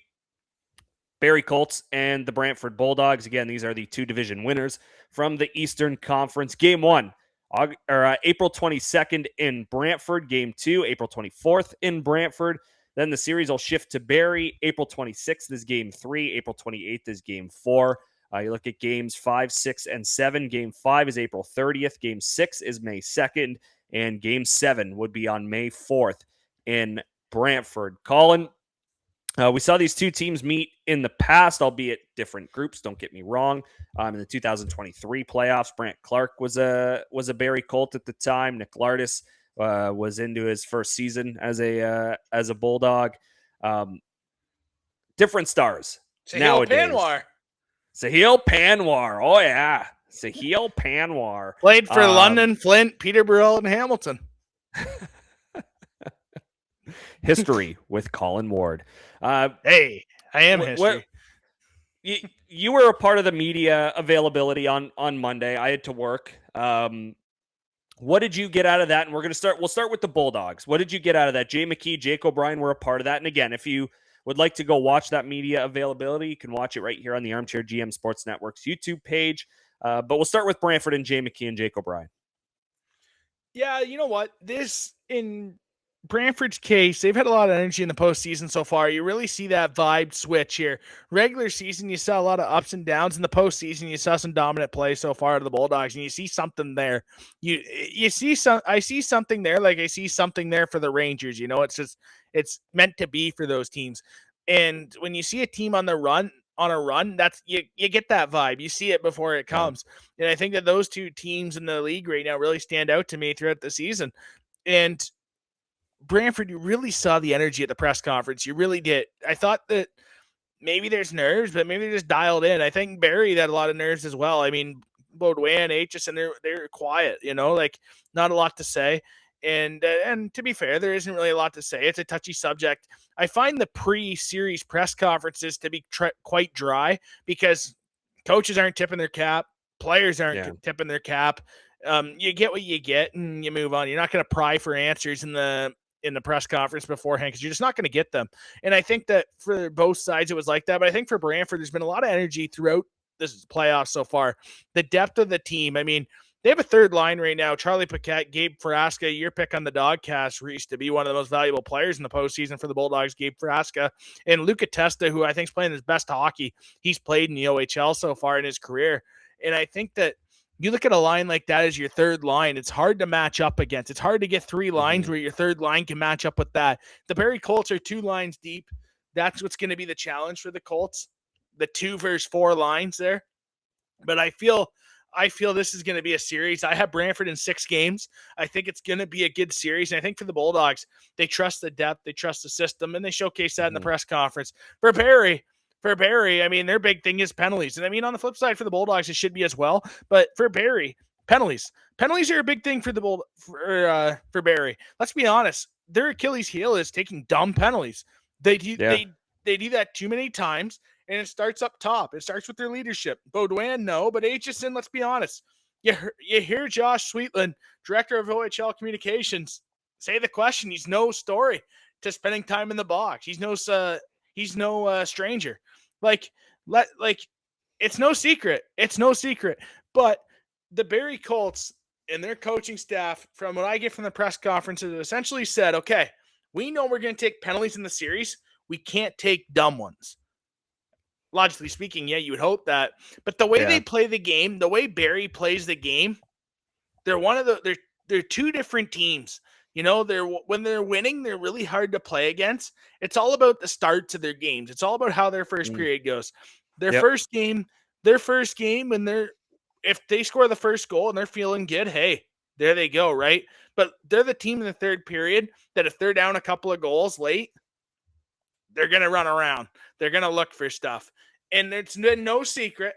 Barrie Colts and the Brantford Bulldogs. Again, these are the 2 division winners from the Eastern Conference. Game 1, April 22nd in Brantford. Game 2, April 24th in Brantford. Then the series will shift to Barrie. April 26th is Game 3. April 28th is Game 4. You look at Games 5, 6, and 7. Game 5 is April 30th. Game 6 is May 2nd. And Game 7 would be on May 4th in Brantford. Colin, we saw these 2 teams meet in the past, albeit different groups. Don't get me wrong. In the 2023 playoffs, Brant Clark was a Barrie Colt at the time. Nick Lardis was into his first season as a Bulldog. Different stars nowadays. Sahil Panwar. Oh yeah, Sahil Panwar played for London, Flint, Peterborough, and Hamilton. History with Colin Ward. Hey, I am history. You were a part of the media availability on Monday. I had to work. What did you get out of that? And we'll start with the Bulldogs. What did you get out of that? Jay McKee, Jake O'Brien were a part of that. And again, if you would like to go watch that media availability, you can watch it right here on the Armchair GM Sports Network's YouTube page. But we'll start with Brantford and Jay McKee and Jake O'Brien. Yeah, you know what? This in Brantford's case, they've had a lot of energy in the postseason so far. You really see that vibe switch here. Regular season, you saw a lot of ups and downs. In the postseason, you saw some dominant play so far out of the Bulldogs, and you see something there. You see some. I see something there, like I see something there for the Rangers. It's meant to be for those teams. And when you see a team on a run, that's you get that vibe. You see it before it comes. Yeah. And I think that those two teams in the league right now really stand out to me throughout the season. And Brantford, you really saw the energy at the press conference. You really did. I thought that maybe there's nerves, but maybe they're just dialed in. I think Barrie had a lot of nerves as well. I mean, Baudouin, Aitchison, they're quiet, like not a lot to say. And to be fair, there isn't really a lot to say. It's a touchy subject. I find the pre-series press conferences to be quite dry because coaches aren't tipping their cap, players aren't tipping their cap. You get what you get and you move on. You're not going to pry for answers in the press conference beforehand because you're just not going to get them. And I think that for both sides, it was like that. But I think for Brantford, there's been a lot of energy throughout this playoff so far. The depth of the team. I mean, they have a third line right now. Charlie Paquette, Gabe Frasca, your pick on the Dogcast, Reece, to be one of the most valuable players in the postseason for the Bulldogs, Gabe Frasca. And Luca Testa, who I think is playing his best hockey he's played in the OHL so far in his career. And I think that you look at a line like that as your third line, it's hard to match up against. It's hard to get three lines where your third line can match up with that. The Barrie Colts are 2 lines deep. That's what's going to be the challenge for the Colts, the 2 versus 4 lines there. But I feel this is going to be a series. I have Brantford in 6 games. I think it's going to be a good series. And I think for the Bulldogs, they trust the depth, they trust the system, and they showcase that in the press conference. For Barrie, I mean, their big thing is penalties. And I mean, on the flip side for the Bulldogs, it should be as well. But for Barrie, penalties are a big thing for the for Barrie. Let's be honest. Their Achilles heel is taking dumb penalties. They do that too many times, and it starts up top. It starts with their leadership. Baudouin, no, but Aitchison, let's be honest. You hear Josh Sweetland, director of OHL Communications, say the question. He's no story to spending time in the box. He's no stranger. It's no secret. It's no secret. But the Barrie Colts and their coaching staff, from what I get from the press conferences, essentially said, okay, we know we're going to take penalties in the series. We can't take dumb ones. Logically speaking, yeah, you would hope that. But the way they play the game, the way Barrie plays the game, they're 2 different teams. When they're winning, they're really hard to play against. It's all about the starts of their games. It's all about how their first period goes. Their first game, and if they score the first goal and they're feeling good, hey, there they go, right? But they're the team in the third period that if they're down a couple of goals late, they're going to run around. They're going to look for stuff. And it's been no secret.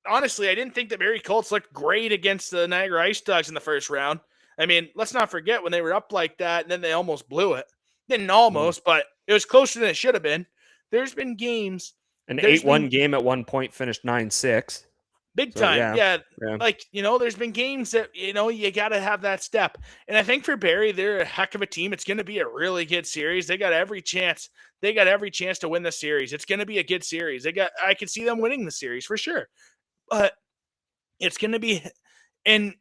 Honestly, I didn't think the Barrie Colts looked great against the Niagara Ice Dogs in the first round. I mean, let's not forget when they were up like that and then they almost blew it. Didn't almost, but it was closer than it should have been. There's been games. An 8-1 game at one point finished 9-6. Big time. Yeah. There's been games that, you got to have that step. And I think for Barrie, they're a heck of a team. It's going to be a really good series. They got every chance. To win the series. It's going to be a good series. I could see them winning the series for sure. But it's going to be, and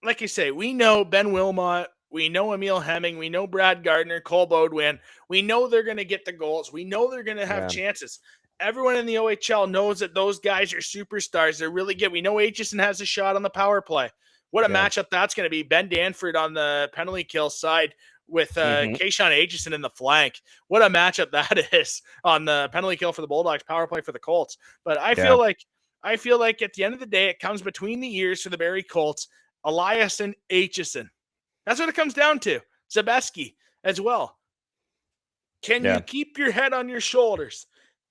like I say, we know Ben Wilmot, we know Emil Hemming, we know Brad Gardner, Cole Baudouin. We know they're going to get the goals. We know they're going to have chances. Everyone in the OHL knows that those guys are superstars. They're really good. We know Aitchison has a shot on the power play. What a matchup that's going to be. Ben Danford on the penalty kill side with Kayshawn Aitchison in the flank. What a matchup that is on the penalty kill for the Bulldogs, power play for the Colts. But I feel like at the end of the day, it comes between the ears for the Barrie Colts, Elias and Aitchison. That's what it comes down to. Zabeski as well. Can you keep your head on your shoulders?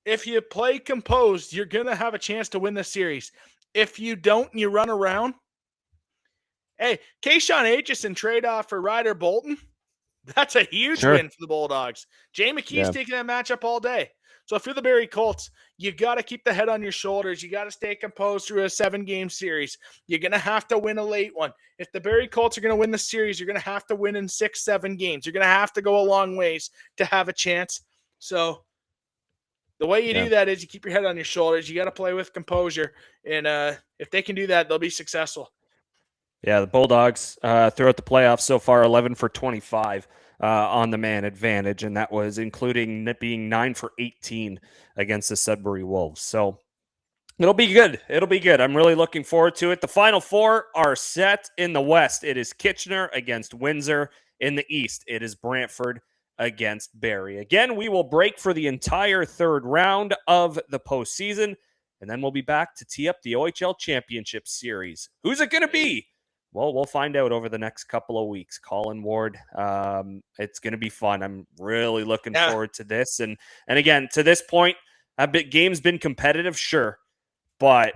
If you play composed, you're going to have a chance to win the series. If you don't and you run around, hey, Kayshawn Aitchison trade off for Ryder Bolton. That's a huge win for the Bulldogs. Jay McKee's taking that matchup all day. So if you're the Barrie Colts, you got to keep the head on your shoulders. You got to stay composed through a 7-game series. You're going to have to win a late one. If the Barrie Colts are going to win the series, you're going to have to win in 6-7 games. You're going to have to go a long ways to have a chance. So the way you do that is you keep your head on your shoulders. You got to play with composure. And if they can do that, they'll be successful. Yeah, the Bulldogs throughout the playoffs so far, 11 for 25 on the man advantage, and that was including it being 9 for 18 against the Sudbury Wolves. So it'll be good. It'll be good. I'm really looking forward to it. The Final Four are set in the West. It is Kitchener against Windsor. In the East, it is Brantford against Barrie. Again, we will break for the entire third round of the postseason, and then we'll be back to tee up the OHL Championship Series. Who's it going to be? Well, we'll find out over the next couple of weeks. Colin Ward, it's going to be fun. I'm really looking forward to this. And again, to this point, game's been competitive, sure, but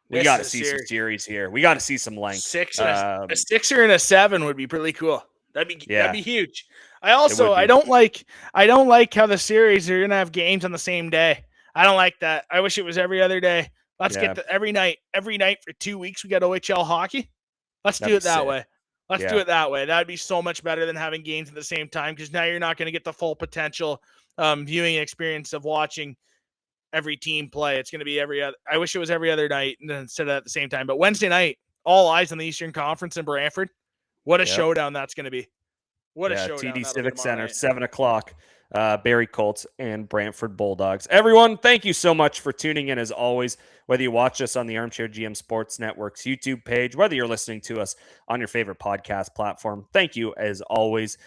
we got to see some series here. We got to see some length. A 6er and a 7 would be pretty cool. That'd be huge. I don't like how the series are gonna have games on the same day. I don't like that. I wish it was every other day. Let's get every night for 2 weeks. We got OHL hockey. Let's do it that way. Let's do it that way. That'd be so much better than having games at the same time, because now you're not going to get the full potential viewing experience of watching every team play. It's going to be every other. I wish it was every other night instead of at the same time. But Wednesday night, all eyes on the Eastern Conference in Brantford. What a showdown that's going to be. What a showdown. TD Civic Center, 7 o'clock. Barrie Colts and Brantford Bulldogs. Everyone, thank you so much for tuning in as always. Whether you watch us on the Armchair GM Sports Network's YouTube page, whether you're listening to us on your favorite podcast platform, thank you as always.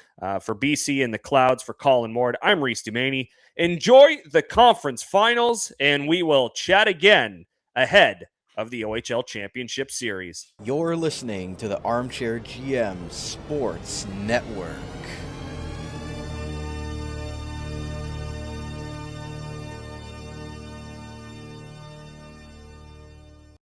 For BC in the Clouds, for Colin Ward, I'm Reece Doumani. Enjoy the conference finals, and we will chat again ahead of the OHL Championship Series. You're listening to the Armchair GM Sports Network.